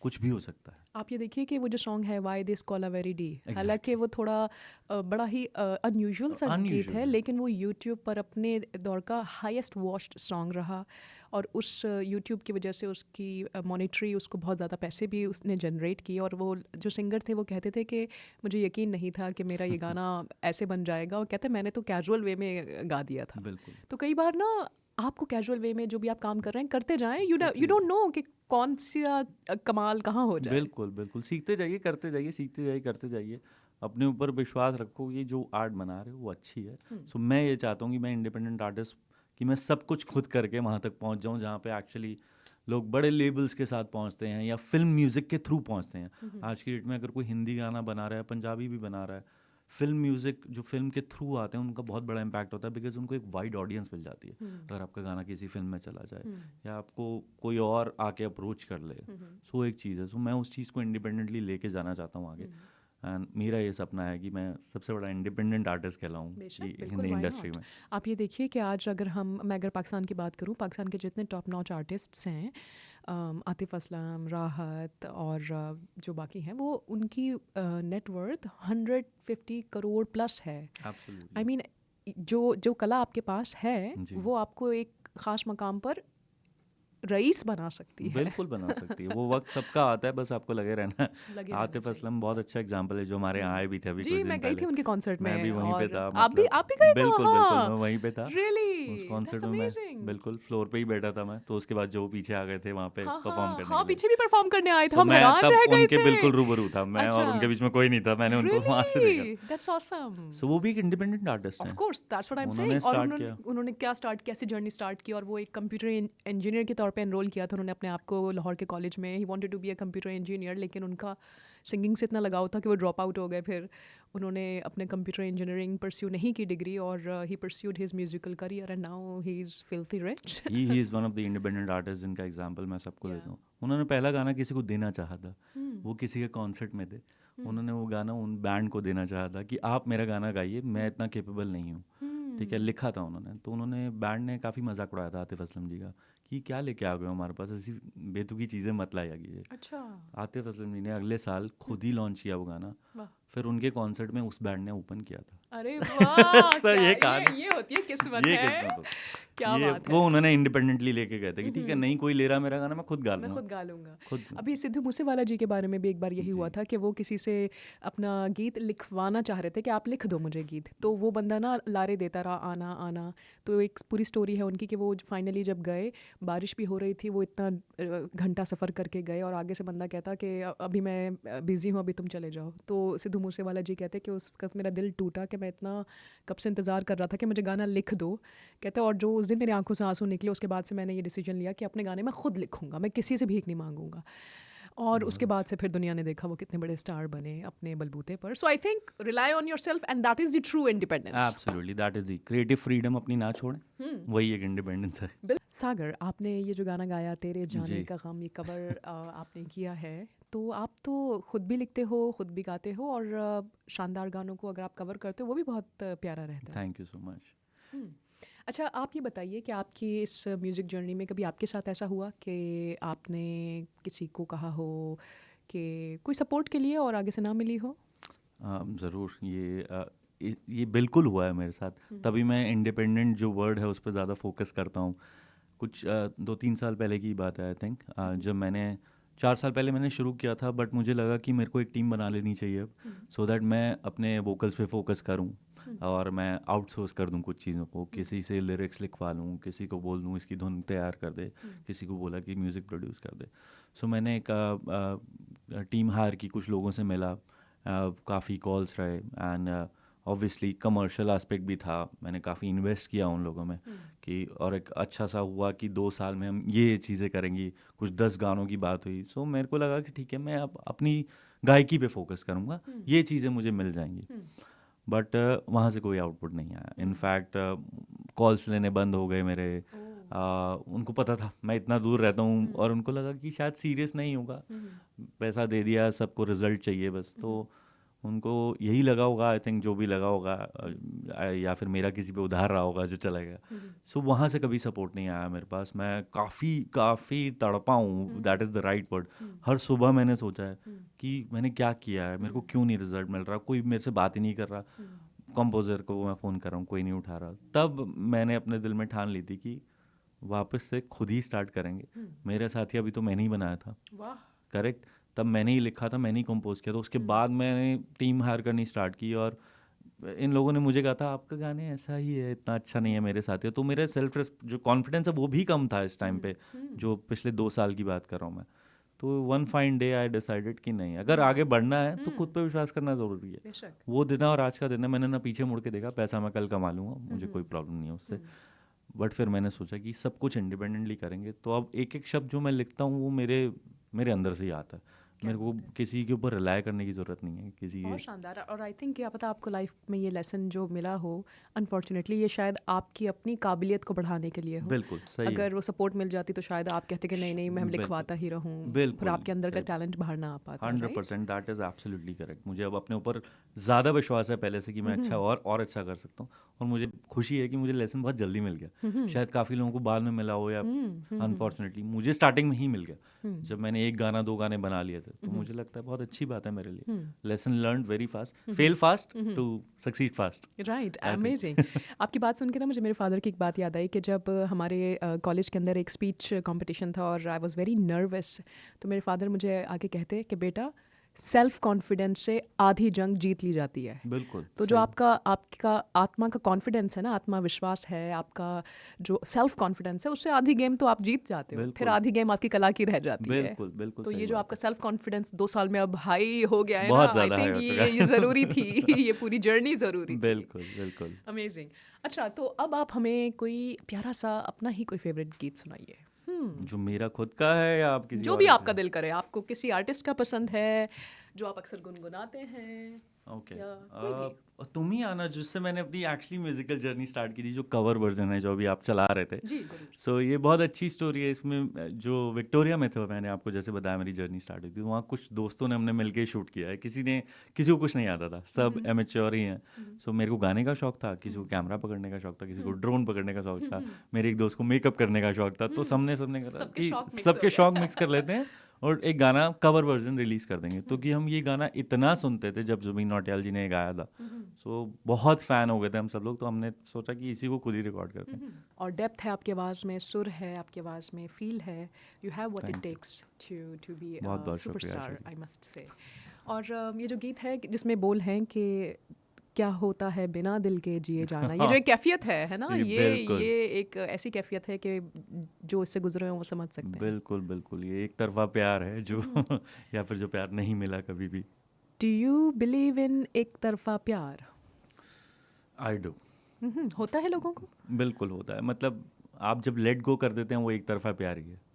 कुछ भी हो सकता है। आप ये देखिए कि वो जो सॉन्ग है वाई दिस कोलावेरी डी, हालांकि वो थोड़ा बड़ा ही अनयूजुअल सा गीत है, लेकिन वो यूट्यूब पर अपने दौर का हाईएस्ट वॉच्ड सॉन्ग रहा, और उस यूट्यूब की वजह से उसकी मॉनेटरी, उसको बहुत ज़्यादा पैसे भी उसने जनरेट किए। और वो जो सिंगर थे वो कहते थे कि मुझे यकीन नहीं था कि मेरा ये गाना ऐसे बन जाएगा, और कहते मैंने तो कैजुअल वे में गा दिया था। तो कई बार ना आपको कैजुअल वे में जो भी आप काम कर रहे हैं करते जाएं, यू डोंट नो कि कौन सा कमाल कहाँ हो जाए। बिल्कुल सीखते जाइए, करते जाइए, सीखते जाइए, करते जाइए, अपने ऊपर विश्वास रखो, ये जो आर्ट बना रहे हो वो अच्छी है। सो मैं ये चाहता हूँ कि मैं इंडिपेंडेंट आर्टिस्ट, कि मैं सब कुछ खुद करके वहाँ तक पहुँच जाऊँ जहाँ पे एक्चुअली लोग बड़े लेबल्स के साथ पहुँचते हैं, या फिल्म म्यूज़िक के थ्रू पहुँचते हैं। आज की डेट में अगर कोई हिंदी गाना बना रहा है, पंजाबी भी बना रहा है, फिल्म म्यूज़िक जो फिल्म के थ्रू आते हैं उनका बहुत बड़ा इम्पैक्ट होता है, बिकॉज उनको एक वाइड ऑडियंस मिल जाती है। अगर आपका गाना किसी फिल्म में चला जाए, या आपको कोई और आके अप्रोच कर ले, सो एक चीज़ है। सो मैं उस चीज़ को इंडिपेंडेंटली लेके जाना चाहता हूँ आगे, एंड मेरा ये सपना है कि मैं सबसे बड़ा इंडिपेंडेंट आर्टिस्ट कहलाऊँ हिंदी इंडस्ट्री में। आप ये देखिए कि आज मैं अगर पाकिस्तान की बात करूँ, पाकिस्तान के जितने टॉप नॉच आर्टिस्ट्स हैं, आतिफ असलम, राहत और जो बाकी हैं, वो उनकी नेटवर्थ 150 करोड़ प्लस है। आई मीन जो कला आपके पास है वो आपको एक ख़ास मकाम पर रईस बना सकती है। बिल्कुल बना सकती है, वो वक्त सबका आता है, बस आपको लगे रहना है। लगे रहना आतिफ चाहिए। असलम बहुत अच्छा एग्जाम्पल है, जो हमारे यहाँ आए भी थे अभी जी, कुछ दिन मैं गई पहले। थी उनके कॉन्सर्ट मैं भी में वहीं पे और था, आप भी गए थे बिल्कुल बिल्कुल वहाँ? मैं वहीं पे था। उस रियली? कॉन्सर्ट दैट्स में मैं अमेजिंग। बिल्कुल फ्लोर पे ही बैठा था मैं, तो उसके बाद जो पीछे आ गए थे वहाँ पे हाँ, परफॉर्म हाँ, करने हाँ, के लिए। पीछे भी परफॉर्म करने आए थे, सो हम मैं हैरान तब रह गए उनके थे। बिल्कुल रूबरू था, मैं और अच्छा। उनके बीच में कोई नहीं था, मैंने उनको वहाँ से देखा। रियली? That's awesome. सो वो भी एक इंडिपेंडेंट आर्टिस्ट ऑफ हैं, course that's what I am उन्होंने सेइंग। और स्टार्ट उन्होंने किया। उन्होंने क्या स्टार्ट, कैसे जर्नी स्टार्ट की, और वो एक कंप्यूटर इंजीनियर के तौर पे एनरोल किया था उन्होंने अपने आप को लाहौर के कॉलेज में। He wanted to be a computer engineer, लेकिन उनका सिंगिंग से इतना लगाव था कि वो ड्रॉप आउट हो गए। फिर उन्होंने अपने कंप्यूटर इंजीनियरिंग परस्यू नहीं की डिग्री, और ही pursued his musical career and now he is filthy rich. He is one of the independent artist जिनका एग्जांपल मैं सबको Yeah. देता हूँ। उन्होंने पहला गाना किसी को देना चाहा था, Hmm. वो किसी के कॉन्सर्ट में थे, उन्होंने वो गाना उन बैंड को देना चाहा था कि आप मेरा गाना गाइए, मैं इतना केपेबल नहीं हूँ। ठीक है, लिखा था उन्होंने, तो उन्होंने बैंड ने काफ़ी मजाक उड़ाया था आतिफ असलम जी का कि क्या लेके आ गए हो हमारे पास, ऐसी बेतुकी चीज़ें मत लाया कीजिए। अच्छा। आतिफ असलम जी ने अगले साल खुद ही लॉन्च किया वो गाना, वाह। फिर उनके कॉन्सर्ट में उस बैंड ने ओपन किया था। अरे वाह! सर क्या ये कहानी, ये होती है किस्मत ये है। किस्मत हो, क्या ये बात वो है। उन्होंने इंडिपेंडेंटली लेके गए थे कि ठीक है, नहीं कोई ले रहा मेरा गाना, मैं खुद गा मैं लूंगा। खुद गा लूंगा। खुद अभी सिद्धू मूसेवाला जी के बारे में भी एक बार यही हुआ जी। था कि वो किसी से अपना गीत लिखवाना चाह रहे थे कि आप लिख दो मुझे गीत, तो वो बंदा ना लारे देता रहा, आना आना। तो एक पूरी स्टोरी है उनकी कि वो फाइनली जब गए, बारिश भी हो रही थी, वो इतना घंटा सफ़र करके गए, और आगे से बंदा कहता कि अभी मैं बिज़ी हूँ, अभी तुम चले जाओ। तो सिद्धू मूसेवाला जी कहते कि उस वक्त मेरा दिल टूटा कि मैं इतना कब से इंतज़ार कर रहा था कि मुझे गाना लिख दो। कहते और जो उस दिन मेरी आंखों से आंसू निकले, उसके बाद से मैंने ये डिसीजन लिया कि अपने गाने मैं खुद लिखूंगा, मैं किसी से भीख नहीं मांगूंगा। और उसके बाद से फिर दुनिया ने देखा वो कितने बड़े स्टार बने अपने बलबूते पर। So I think rely on yourself and that is the true independence. Absolutely, that is the creative freedom, अपनी ना छोड़ें, वही एक इंडिपेंडेंस है। सागर, आपने ये जो गाना गाया तेरे जाने जी। का गम, ये कवर आपने किया है, तो आप तो खुद भी लिखते हो, खुद भी गाते हो, और शानदार गानों को अगर आप कवर करते हो वो भी बहुत प्यारा रहता है। Thank you so much. अच्छा, आप ये बताइए कि आपकी इस म्यूज़िक जर्नी में कभी आपके साथ ऐसा हुआ कि आपने किसी को कहा हो कि कोई सपोर्ट के लिए और आगे से ना मिली हो? ज़रूर, ये बिल्कुल हुआ है मेरे साथ, तभी मैं इंडिपेंडेंट जो वर्ड है उस पर ज़्यादा फोकस करता हूँ। कुछ 2-3 साल पहले की बात है आई थिंक, जब मैंने 4 साल पहले मैंने शुरू किया था, बट मुझे लगा कि मेरे को एक टीम बना लेनी चाहिए अब, सो दैट मैं अपने वोकल्स पे फोकस करूं और मैं आउटसोर्स कर दूं कुछ चीज़ों को, किसी से लिरिक्स लिखवा लूं, किसी को बोल दूं इसकी धुन तैयार कर दे, किसी को बोला कि म्यूज़िक प्रोड्यूस कर दे। सो मैंने एक टीम हायर की, कुछ लोगों से मिला, काफ़ी कॉल्स रहे, एंड ऑब्वियसली कमर्शियल एस्पेक्ट भी था, मैंने काफ़ी इन्वेस्ट किया उन लोगों में कि, और एक अच्छा सा हुआ कि 2 साल में हम ये चीज़ें करेंगी, कुछ 10 गानों की बात हुई। सो मेरे को लगा कि ठीक है, मैं अब अपनी गायकी पे फोकस करूँगा, ये चीज़ें मुझे मिल जाएंगी। बट वहाँ से कोई आउटपुट नहीं आया। इनफैक्ट कॉल्स लेने बंद हो गए मेरे। उनको पता था मैं इतना दूर रहता हूँ, और उनको लगा कि शायद सीरियस नहीं होगा, पैसा दे दिया, सबको रिजल्ट चाहिए बस, तो उनको यही लगा होगा आई थिंक, जो भी लगा होगा, या फिर मेरा किसी पे उधार रहा होगा जो चला गया। सो वहाँ से कभी सपोर्ट नहीं आया मेरे पास। मैं काफ़ी तड़पा हूँ, that is the right word. हर सुबह मैंने सोचा है कि मैंने क्या किया है, मेरे को क्यों नहीं रिजल्ट मिल रहा, कोई मेरे से बात ही नहीं कर रहा, कंपोज़र को मैं फ़ोन कर रहा हूँ, कोई नहीं उठा रहा। तब मैंने अपने दिल में ठान ली थी कि वापस से खुद ही स्टार्ट करेंगे। मेरे साथी अभी तो मैंने ही बनाया था, करेक्ट, तब मैंने ही लिखा था, मैंने ही कंपोज किया था। उसके बाद मैंने टीम हायर करनी स्टार्ट की, और इन लोगों ने मुझे कहा था आपका गाने ऐसा ही है, इतना अच्छा नहीं है मेरे साथी। तो मेरे सेल्फ जो कॉन्फिडेंस है वो भी कम था इस टाइम पे, जो पिछले 2 साल की बात कर रहा हूँ मैं। तो one fine day I decided कि नहीं, अगर आगे बढ़ना है तो खुद पे विश्वास करना ज़रूरी है। वो दिन और आज का दिन है, मैंने ना पीछे मुड़ के देखा, पैसा मैं कल कमा लूँगा, मुझे कोई प्रॉब्लम नहीं है उससे। बट फिर मैंने सोचा कि सब कुछ इंडिपेंडेंटली करेंगे, तो अब एक एक शब्द जो मैं लिखता हूँ वो मेरे अंदर से ही आता है, मेरे को किसी के ऊपर रिलाय करने की ज़रूरत नहीं है किसी बहुत शानदार। और आई थिंक क्या पता आपको लाइफ में ये लेसन जो मिला हो, अनफॉर्चुनेटली ये शायद आपकी अपनी काबिलियत को बढ़ाने के लिए हो। बिल्कुल सही। अगर वो सपोर्ट मिल जाती तो शायद आप कहते कि नहीं मैं लिखवाता ही रहूँ, फिर आपके अंदर का टैलेंट बाहर ना आ पाता। 100% दैट इज़ एब्सोल्युटली करेक्ट। मुझे अब अपने ऊपर ज़्यादा विश्वास है पहले से कि मैं अच्छा और अच्छा कर सकता हूँ, और मुझे खुशी है कि मुझे लेसन बहुत जल्दी मिल गया। शायद काफ़ी लोगों को बाद में मिला हो, या अनफॉर्चुनेटली मुझे स्टार्टिंग में ही मिल गया, जब मैंने 1 गाना 2 गाने बना लिए थे। थे, तो मुझे लगता है बहुत अच्छी बात है मेरे लिए। Hmm lesson learn very fast, fail fast to succeed fast. Right, I think. Amazing. आपकी बात सुन के ना मुझे मेरे फादर की एक बात याद आई कि जब हमारे कॉलेज के अंदर एक स्पीच कंपटीशन था और आई वाज वेरी नर्वस, तो मेरे फादर मुझे आके कहते कि बेटा सेल्फ कॉन्फिडेंस से आधी जंग जीत ली जाती है। बिल्कुल। तो जो सही। आपका आत्मा का कॉन्फिडेंस है ना, आत्मविश्वास है, आपका जो सेल्फ कॉन्फिडेंस है, उससे आधी गेम तो आप जीत जाते हो, फिर बिल्कुल। आधी गेम आपकी कला की रह जाती है। बिल्कुल बिल्कुल तो सही ये जो बात आपका सेल्फ कॉन्फिडेंस 2 साल में अब हाई हो गया है ना, बहुत आई ज़्यादा high थिंक हो चुका ये ज़रूरी थी ये पूरी जर्नी ज़रूरी है। थी। बिल्कुल बिल्कुल। अमेजिंग। अच्छा, तो अब आप हमें कोई प्यारा सा अपना ही कोई फेवरेट गीत सुनाइए। जो मेरा खुद का है या आप किसी जो और भी का? आपका दिल करे, आपको किसी आर्टिस्ट का पसंद है जो आप अक्सर गुनगुनाते हैं, ओके। या कोई भी। तुम ही आना, जिससे मैंने अपनी एक्चुअली म्यूजिकल जर्नी स्टार्ट की थी, जो कवर वर्जन है जो अभी आप चला रहे थे। जी ज़रूर। सो ये बहुत अच्छी स्टोरी है। इसमें जो विक्टोरिया में थे, मैंने आपको जैसे बताया मेरी जर्नी स्टार्ट हुई थी, वहाँ कुछ दोस्तों ने हमने मिलके शूट किया है। किसी को कुछ नहीं आता था, सब एमेच्योर ही हैं। सो मेरे को गाने का शौक था, किसी को कैमरा पकड़ने का शौक था, किसी को ड्रोन पकड़ने का शौक था, मेरे एक दोस्त को मेकअप करने का शौक था। तो सबने कहा सबके कि शौक mix सबके हो शौक मिक्स कर लेते हैं और एक गाना कवर वर्जन रिलीज कर देंगे। तो कि हम ये गाना इतना सुनते थे जब जुबिन नौटियाल जी ने गाया था, सो बहुत फैन हो गए थे हम सब लोग। तो हमने सोचा कि इसी को खुद ही रिकॉर्ड करते हैं। और डेप्थ है आपकी आवाज़ में, सुर है आपकी आवाज़ में, फील है, you have what it Thank you. Takes to be बहुत बहुत शुक्रिया, सुपरस्टार, शुक्रिया। I must say. और ये जो गीत है जिसमें बोल हैं कि क्या होता है बिना दिल के जिए जाना, ये जो एक कैफियत है ना, ये बिल्कुल। ये एक ऐसी कैफियत है कि जो इससे गुजरे हैं वो समझ सकते हैं। बिल्कुल बिल्कुल, ये एक तरफा प्यार है जो या फिर जो प्यार नहीं मिला कभी भी। डू यू बिलीव इन एक तरफा प्यार? I do. होता है लोगों को। बिल्कुल होता है, मतलब आप जब लेट गो कर देते हैं वो एक तरफा प्यार ही है।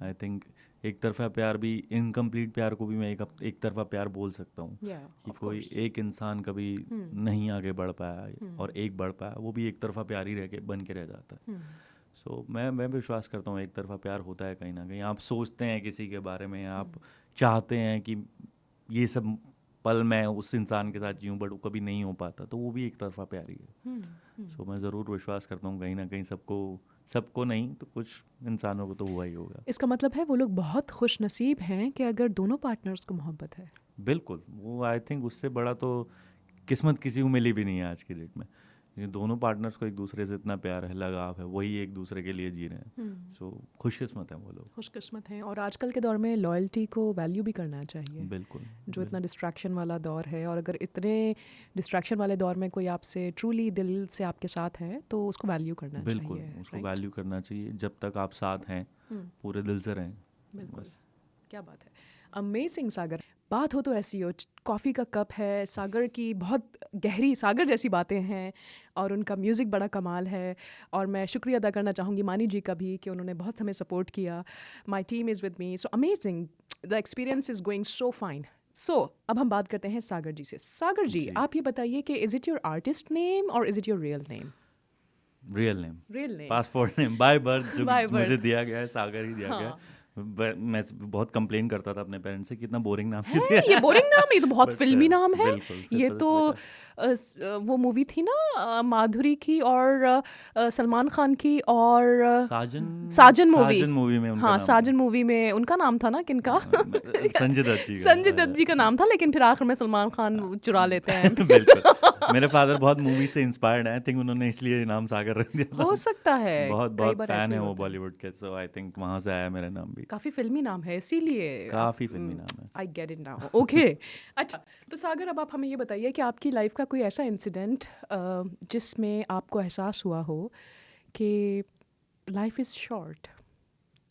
आई थिंक एक तरफा प्यार भी, इनकम्प्लीट प्यार को भी मैं एक तरफा प्यार बोल सकता हूँ। Yeah, कि of कोई course. एक इंसान कभी नहीं आगे बढ़ पाया और एक बढ़ पाया, वो भी एक तरफा प्यार ही रह के बन के रह जाता है। सो मैं विश्वास करता हूँ एक तरफा प्यार होता है कहीं ना कहीं। आप सोचते हैं किसी के बारे में, आप चाहते हैं कि ये सब पल मैं उस इंसान के साथ जीऊँ, बट वो कभी नहीं हो पाता, तो वो भी एक तरफा प्यार ही है। सो मैं ज़रूर विश्वास करता हूँ कहीं ना कहीं सबको नहीं तो कुछ इंसानों को तो हुआ ही होगा। इसका मतलब है वो लोग बहुत खुश नसीब हैं कि अगर दोनों पार्टनर्स को मोहब्बत है। बिल्कुल, वो आई थिंक उससे बड़ा तो किस्मत किसी को मिली भी नहीं है आज की डेट में। ये दोनों पार्टनर्स को एक दूसरे से इतना प्यार है, लगाव है, वही एक दूसरे के लिए जी रहे हैं। सो खुशकिस्मत हैं वो लोग। खुशकिस्मत हैं। और आजकल के दौर में लॉयल्टी को वैल्यू भी करना चाहिए। बिल्कुल। जो इतना डिस्ट्रैक्शन वाला दौर है, और अगर इतने डिस्ट्रैक्शन वाले दौर में कोई आपसे ट्रूली दिल से आपके साथ है तो उसको वैल्यू करना बिल्कुल चाहिए। उसको right? वैल्यू करना चाहिए। जब तक आप साथ हैं पूरे दिल से रहें। बिल्कुल। बस। क्या बात है, अमेजिंग। सागर, बात हो तो ऐसी हो, कॉफ़ी का कप है, सागर की बहुत गहरी सागर जैसी बातें हैं, और उनका म्यूज़िक बड़ा कमाल है। और मैं शुक्रिया अदा करना चाहूँगी मानी जी का भी कि उन्होंने बहुत हमें सपोर्ट किया। My team is with me, so amazing, the experience is going so fine. So अब हम बात करते हैं सागर जी से। सागर जी, आप ये बताइए कि is it your artist name और is it your real name? Real name, real name, passport name, by birth जो By मुझे birth. दिया गया है सागर ही दिया हाँ। गया है। मैं बहुत कंप्लेन करता था अपने पेरेंट्स से, कितना बोरिंग नाम है दिया ये बोरिंग नाम, ये तो बहुत But, फिल्मी नाम है। बिल्कुल, फिर ये पता तो चला। वो मूवी थी ना माधुरी की और सलमान खान की और साजन मूवी में उनका हाँ, नाम साजन मूवी में उनका नाम था ना, किनका? था। संजय दत्त जी का। संजय दत्त जी का नाम था, लेकिन फिर आखिर में सलमान खान चुरा लेते हैं। बिल्कुल। मेरे फादर बहुत मूवी से इंस्पायर्ड हैं, आई थिंक उन्होंने इसलिए ये नाम सागर रख दिया था। हो सकता है, बहुत कई बार फैन ऐसे है वो होता है। बॉलीवुड के, सो आई थिंक वहाँ से आया मेरा नाम भी। काफी फिल्मी नाम है इसीलिए। काफी फिल्मी नाम है। आई गेट इट नाउ, ओके। अच्छा, तो सागर अब आप हमें ये बताइए कि आपकी लाइफ का कोई ऐसा इंसिडेंट जिसमें आपको एहसास हुआ हो कि लाइफ इज़ शॉर्ट,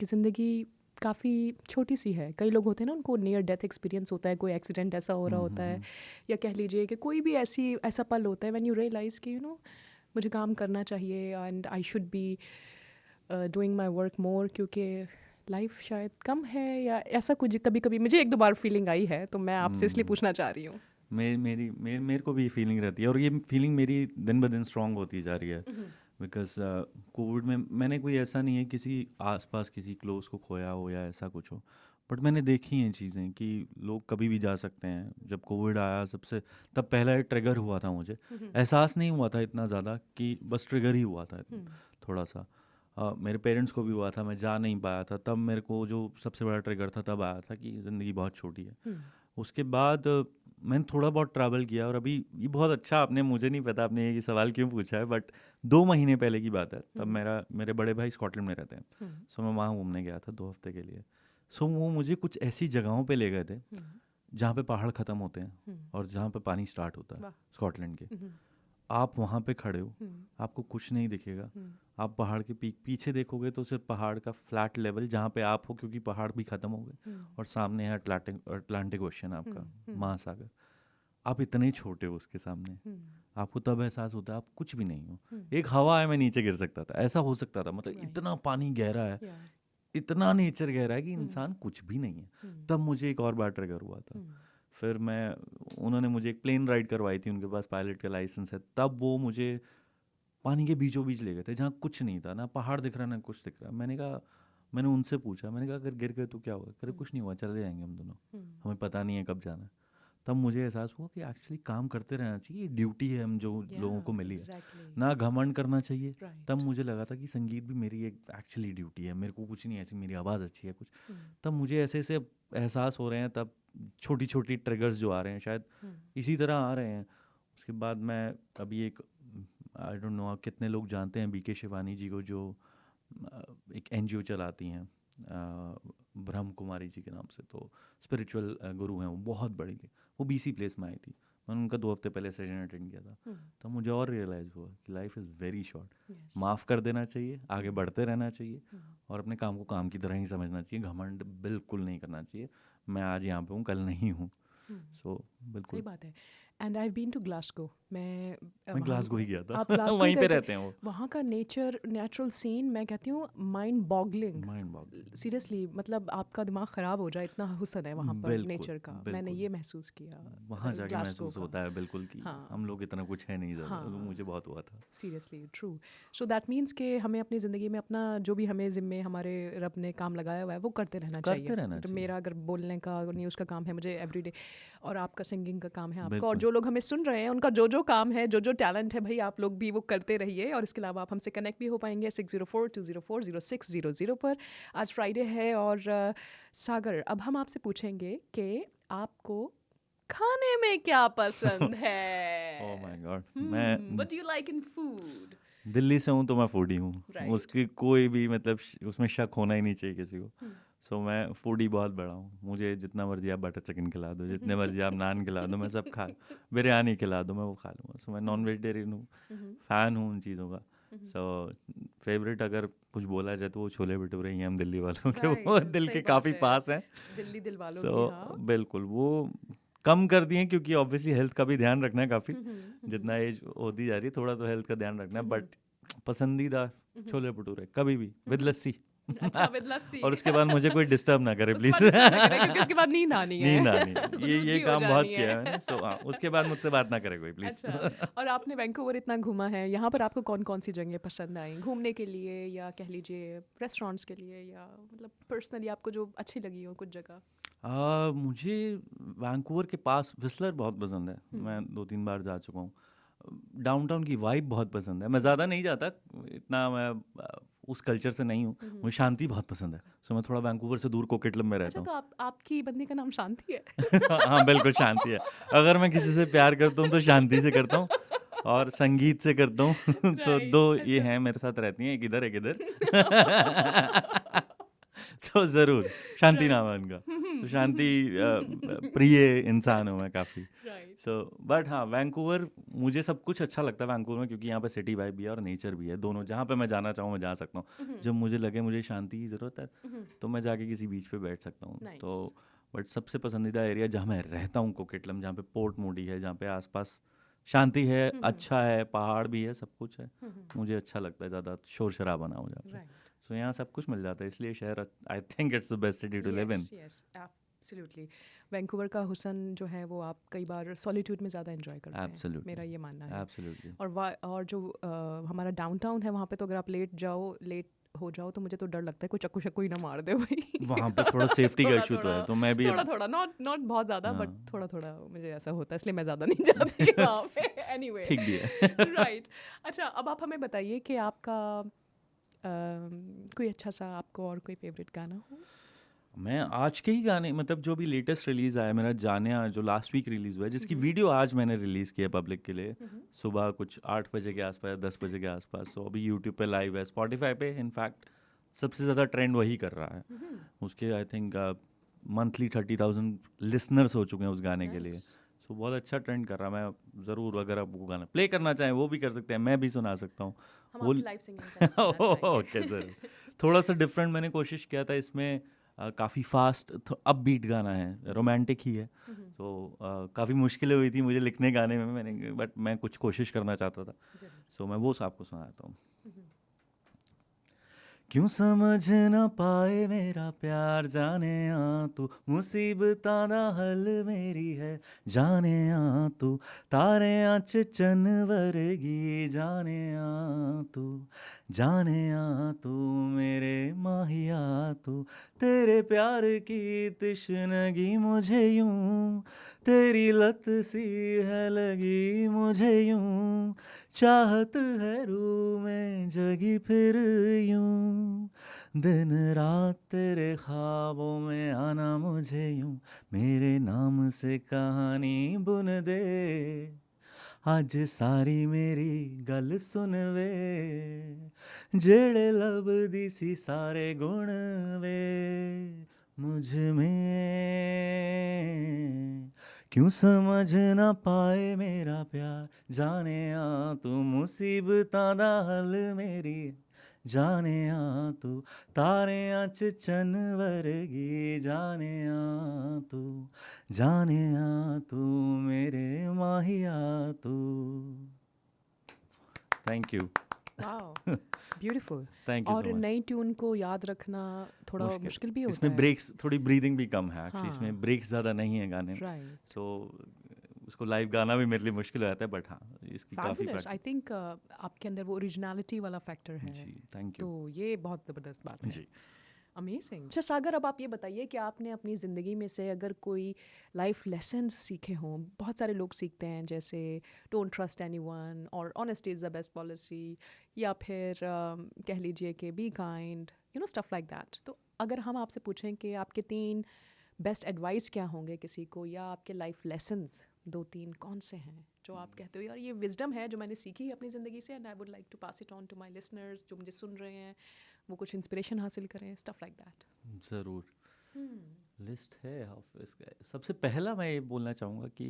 कि ज़िंदगी काफ़ी छोटी सी है। कई लोग होते हैं ना, उनको नियर डेथ एक्सपीरियंस होता है, कोई एक्सीडेंट ऐसा हो रहा होता है, या कह लीजिए कि कोई भी ऐसा पल होता है व्हेन यू रियलाइज़ कि मुझे काम करना चाहिए and I should be doing my work more, क्योंकि लाइफ शायद कम है, या ऐसा कुछ कभी कभी मुझे एक दो बार फीलिंग आई है, तो मैं आपसे इसलिए पूछना चाह रही हूँ। मेरे को भी फीलिंग रहती है, और ये फीलिंग मेरी दिन ब दिन स्ट्रांग होती जा रही है। बिकॉज कोविड में मैंने कोई ऐसा नहीं है किसी आसपास किसी क्लोज को खोया हो या ऐसा कुछ हो, बट मैंने देखी हैं चीज़ें कि लोग कभी भी जा सकते हैं। जब कोविड आया तब पहला ट्रिगर हुआ था मुझे, एहसास नहीं हुआ था इतना ज़्यादा, कि बस ट्रिगर ही हुआ था थोड़ा सा। मेरे पेरेंट्स को भी हुआ था, मैं जा नहीं पाया था, तब मेरे को जो सबसे बड़ा ट्रिगर था तब आया था कि ज़िंदगी बहुत छोटी है। उसके बाद मैंने थोड़ा बहुत ट्रैवल किया, और अभी ये बहुत अच्छा, आपने, मुझे नहीं पता आपने ये सवाल क्यों पूछा है, बट 2 महीने पहले की बात है, तब मेरे बड़े भाई स्कॉटलैंड में रहते हैं, सो मैं वहाँ घूमने गया था 2 हफ्ते के लिए। सो वो मुझे कुछ ऐसी जगहों पे ले गए थे जहाँ पे पहाड़ ख़त्म होते हैं और जहाँ पे पानी स्टार्ट होता है, स्कॉटलैंड के। आप वहाँ पे खड़े हो, आपको कुछ नहीं दिखेगा, आप पहाड़ के पीछे देखोगे तो सिर्फ पहाड़ का फ्लैट लेवल जहाँ पे आप हो, क्योंकि पहाड़ भी ख़त्म हो गए, और सामने है अटलांटिक ओशन, आपका महासागर। आप इतने छोटे हो उसके सामने, आपको तब एहसास होता है आप कुछ भी नहीं हो। एक हवा है, मैं नीचे गिर सकता था, ऐसा हो सकता था, मतलब इतना पानी गहरा है, इतना नेचर गहरा है कि इंसान कुछ भी नहीं है। तब मुझे एक और बार ट्रिगर हुआ था। फिर उन्होंने मुझे एक प्लेन राइड करवाई थी, उनके पास पायलट का लाइसेंस है, तब वो मुझे पानी के बीचों बीच ले गए थे, जहाँ कुछ नहीं था, ना पहाड़ दिख रहा ना कुछ दिख रहा। मैंने उनसे पूछा, मैंने कहा अगर गिर गए तो क्या होगा? करे कुछ नहीं हुआ, चले जाएंगे हम दोनों, हमें पता नहीं है कब जाना है। तब मुझे एहसास हुआ कि एक्चुअली काम करते रहना चाहिए, ड्यूटी है हम जो लोगों को मिली है, ना घमंड करना चाहिए। तब मुझे लगा था कि संगीत भी मेरी एक एक्चुअली ड्यूटी है, मेरे को कुछ नहीं ऐसी, मेरी आवाज़ अच्छी है कुछ। तब मुझे ऐसे ऐसे एहसास हो रहे हैं, तब छोटी छोटी ट्रिगर्स जो आ रहे हैं शायद इसी तरह आ रहे हैं। उसके बाद मैं अभी एक, आई डोंट नो आप कितने लोग जानते हैं बीके शिवानी जी को, जो एक NGO चलाती हैं ब्रह्म कुमारी जी के नाम से, तो स्पिरिचुअल गुरु हैं वो, बहुत बड़ी। वो BC प्लेस में आई थी, मैंने उनका 2 हफ्ते पहले सेशन अटेंड किया था। तो मुझे और रियलाइज़ हुआ कि लाइफ इज़ वेरी शॉर्ट, माफ़ कर देना चाहिए, आगे बढ़ते रहना चाहिए, और अपने काम को काम की तरह ही समझना चाहिए, घमंड बिल्कुल नहीं करना चाहिए। मैं आज यहाँ पे हूँ, कल नहीं हूँ। सो बिल्कुल सही बात है। And I been to Glasgow, मैं ग्लासगो ही गया था। आप ग्लासगो वहीं पे गए थे? रहते हैं वो। वहाँ का नेचुरल सीन, मैं कहती हूँ माइंड बॉगलिंग, सीरियसली, मतलब आपका दिमाग ख़राब हो जाए, इतना हुस्न है वहाँ पर नेचर का। मैंने ये महसूस किया वहाँ जाके, ग्लासगो महसूस का। होता है बिल्कुल कि हम लोग इतना कुछ है नहीं ज़्यादा। तो मुझे बहुत हुआ था, seriously true. So that means कि हमें अपनी ज़िंदगी में अपना जो भी हमें ज़िम्मे हमारे रब ने काम लगाया हुआ है वो करते रहना चाहिए। तो मेरा अगर बोलने का, न्यूज़ का काम है मुझे एवरीडे, और आपका सिंगिंग का काम है आपका, और जो लोग हमें सुन रहे हैं उनका जो काम है, जो टैलेंट है, भाई आप लोग भी वो करते रहिए। और इसके अलावा आप हमसे कनेक्ट भी हो पाएंगे 604-204-0600 पर। आज फ्राइडे है, और सागर, अब हम आपसे पूछेंगे कि आपको खाने में क्या पसंद है? ओह माय गॉड, मैं what do you like in food? Delhi से हूँ तो मैं फूडी हूँ, उसकी कोई भी मतलब उसमें शक होना ही नहीं चाहिए किसी को। सो मैं फूडी बहुत बड़ा हूँ, मुझे जितना मर्जी आप बटर चिकन खिला दो, जितने मर्जी आप नान खिला दो, मैं सब खा, बिरयानी खिला दो मैं वो खा लूँगा। सो मैं नॉन वेजिटेरियन हूँ, फ़ैन हूँ उन चीज़ों का। सो फेवरेट अगर कुछ बोला जाए तो वो छोले भटूरे ही हैं हम दिल्ली वालों के, वो दिल के काफ़ी पास हैं, दिल्ली दिल वालों की। हाँ। बिल्कुल, वो कम कर दिए क्योंकि ऑब्वियसली हेल्थ का भी ध्यान रखना है काफ़ी, जितना एज होती जा रही है थोड़ा तो हेल्थ का ध्यान रखना है। बट पसंदीदा छोले भटूरे कभी भी विद लस्सी। अच्छा, विद लस्सी। और उसके बाद मुझे कोई डिस्टर्ब ना करे प्लीज, क्योंकि उसके बाद नींद आनी है। नींद आनी ये काम बहुत किया है मैंने। सो हाँ, उसके बाद मुझसे बात ना करे कोई प्लीज। अच्छा, और आपने वैंकूवर इतना घूमा है, यहाँ पर आपको कौन कौन सी जगह पसंद आई घूमने के लिए, या कह लीजिए रेस्टोरेंट्स के लिए, या मतलब पर्सनली आपको जो अच्छी लगी हो कुछ जगह? मुझे वैंकूवर के पास विस्लर बहुत पसंद है, मैं 2-3 बार जा चुका हूँ। डाउनटाउन की वाइब बहुत पसंद है, मैं ज़्यादा नहीं जाता इतना, मैं उस कल्चर से नहीं हूँ, मुझे शांति बहुत पसंद है। सो मैं थोड़ा वैंकूवर से दूर कोकिटलम में रहता हूँ। अच्छा, तो आपकी बंदी का नाम शांति है? हाँ बिल्कुल शांति है, अगर मैं किसी से प्यार करता हूँ तो शांति से करता हूँ, और संगीत से करता हूँ। तो 2 ये हैं मेरे साथ रहती हैं, एक इधर एक इधर। तो ज़रूर शांति नाम है उनका। तो शांति प्रिय इंसान हूँ मैं काफ़ी। सो बट हाँ, वैंकूवर मुझे सब कुछ अच्छा लगता है वैंकूवर में, क्योंकि यहाँ पे सिटी वाइब भी है और नेचर भी है, दोनों। जहाँ पे मैं जाना चाहूँ मैं जा सकता हूँ, जब मुझे लगे मुझे शांति की ज़रूरत है तो मैं जाके किसी बीच पे बैठ सकता हूँ। तो बट सबसे पसंदीदा एरिया जहाँ मैं रहता हूँ कोकिटलम, जहाँ पे पोर्ट मोडी है, जहाँ पे आसपास शांति है, अच्छा है, पहाड़ भी है, सब कुछ है, मुझे अच्छा लगता है, ज़्यादा शोर शराबा ना हो जहाँ पे। सो यहाँ सब कुछ मिल जाता है, इसलिए शहर I think it's the best city to live in. Absolutely. Vancouver का हुस्न जो है वो आप कई बार सॉलिट्यूड में ज़्यादा एंजॉय करते हैं। Absolutely. मेरा ये मानना है। Absolutely. और जो हमारा डाउनटाउन है वहाँ पे तो अगर आप लेट हो जाओ तो मुझे तो डर लगता है कोई चक्कू ही ना मार दे भाई। वहाँ पे थोड़ा सेफ्टी का इशू तो है, तो मैं भी थोड़ा नॉट बहुत ज़्यादा, बट थोड़ा मुझे ऐसा होता है, इसलिए मैं ज़्यादा नहीं जाती वहाँ पे। एनीवे, ठीक भी है। राइट। अच्छा, अब आप हमें बताइए कि आपका कोई अच्छा सा आपको और कोई फेवरेट गाना हो? मैं आज के ही गाने मतलब जो भी लेटेस्ट रिलीज आया मेरा जानिया जो लास्ट वीक रिलीज हुआ है जिसकी हम्म। वीडियो आज मैंने रिलीज किया पब्लिक के लिए हम्म। सुबह कुछ 8 बजे के आसपास 10 बजे के आसपास। सो अभी यूट्यूब पे लाइव है, स्पॉटिफाई पे इनफैक्ट सबसे ज़्यादा ट्रेंड वही कर रहा है। हम्म। उसके आई थिंक मंथली 30,000 लिसनर्स हो चुके हैं उस गाने के लिए। नाइस। सो बहुत अच्छा ट्रेंड कर रहा है। मैं ज़रूर अगर आप वो गाना प्ले करना चाहें वो भी कर सकते हैं, मैं भी सुना सकता हूँ हम वो। आपकी लाइव सिंगिंग का सुनना चाहेंगे। ओके ज़रूर। थोड़ा सा डिफरेंट मैंने कोशिश किया था इसमें। काफ़ी फास्ट अपबीट गाना है, रोमांटिक ही है। हम्म। तो काफ़ी मुश्किलें हुई थी मुझे लिखने गाने में, मैंने बट मैं कुछ कोशिश करना चाहता था। जरूर। सो मैं वो आपको सुनाता हूँ। हम्म। क्यों समझ ना पाए मेरा प्यार जाने आ तू, मुसीबतां दा हल मेरी है जाने आ तू, तारे आँच चन वर्गी जाने आ तू, जाने आ तू मेरे माहिया तू, तेरे प्यार की तिश्नगी मुझे यूं, तेरी लत सी है लगी मुझे यूं, चाहत है रूह में जगी फिर यूं, दिन रात तेरे ख्वाबों में आना मुझे यूं, मेरे नाम से कहानी बुन दे, आज सारी मेरी गल सुन वे, जेड़े लभदी सी सारे गुण वे मुझ में, क्यों समझ ना पाए मेरा प्यार जाने आ तू, मुसीबतां दा हल मेरी जाने आ तू, तारे आँच चन वर्गी जाने आ तू, जाने आ तू मेरे माहिया तू। Thank you. Wow, beautiful. Thank you और सो मच। नई ट्यून को याद रखना थोड़ा मुश्किल मुश्किल भी होता इसमें है। ब्रेक्स, थोड़ी ब्रीदिंग भी कम है एक्चुअली, हाँ। इसमें ब्रेक्स ज़्यादा नहीं है गाने में। राइट। सो उसको लाइव गाना भी मेरे लिए मुश्किल हो जाता है, बट हाँ इसकी काफ़ी फैबुलस। आई प्रैक्टिस। थिंक आपके अंदर वो ओरिजिनलिटी वाला फैक्टर है, जी थैंक तो यू। ये बहुत ज़बरदस्त बात है। जी अमेजिंग। अच्छा सागर, अब आप ये बताइए कि आपने अपनी ज़िंदगी में से अगर कोई लाइफ लेसन्स सीखे हों, बहुत सारे लोग सीखते हैं जैसे डोंट ट्रस्ट एनीवन और honesty is the best policy, या फिर कह लीजिए कि be kind, you know stuff like that. तो अगर हम आपसे पूछें कि आपके 3 बेस्ट एडवाइस क्या होंगे किसी को, या आपके लाइफ लेसन्स 2-3 कौन से हैं जो आप कहते हो यार ये विजडम है जो मैंने सीखी है अपनी ज़िंदगी से, and I would like to pass it on to my listeners जो मुझे सुन रहे हैं, वो कुछ इंस्पिरेशन हासिल करें, स्टफ लाइक दैट। ज़रूर, लिस्ट है ऑफिस का। सबसे पहला मैं ये बोलना चाहूँगा कि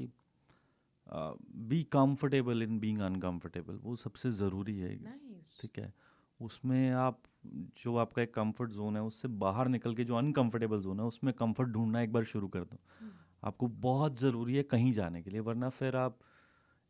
be comfortable in being uncomfortable, वो सबसे ज़रूरी है। नाइस। ठीक है, उसमें आप जो आपका एक कंफर्ट जोन है उससे बाहर निकल के जो अनकंफर्टेबल जोन है उसमें कंफर्ट ढूंढना एक बार शुरू कर दो। आपको बहुत ज़रूरी है कहीं जाने के लिए, वरना फिर आप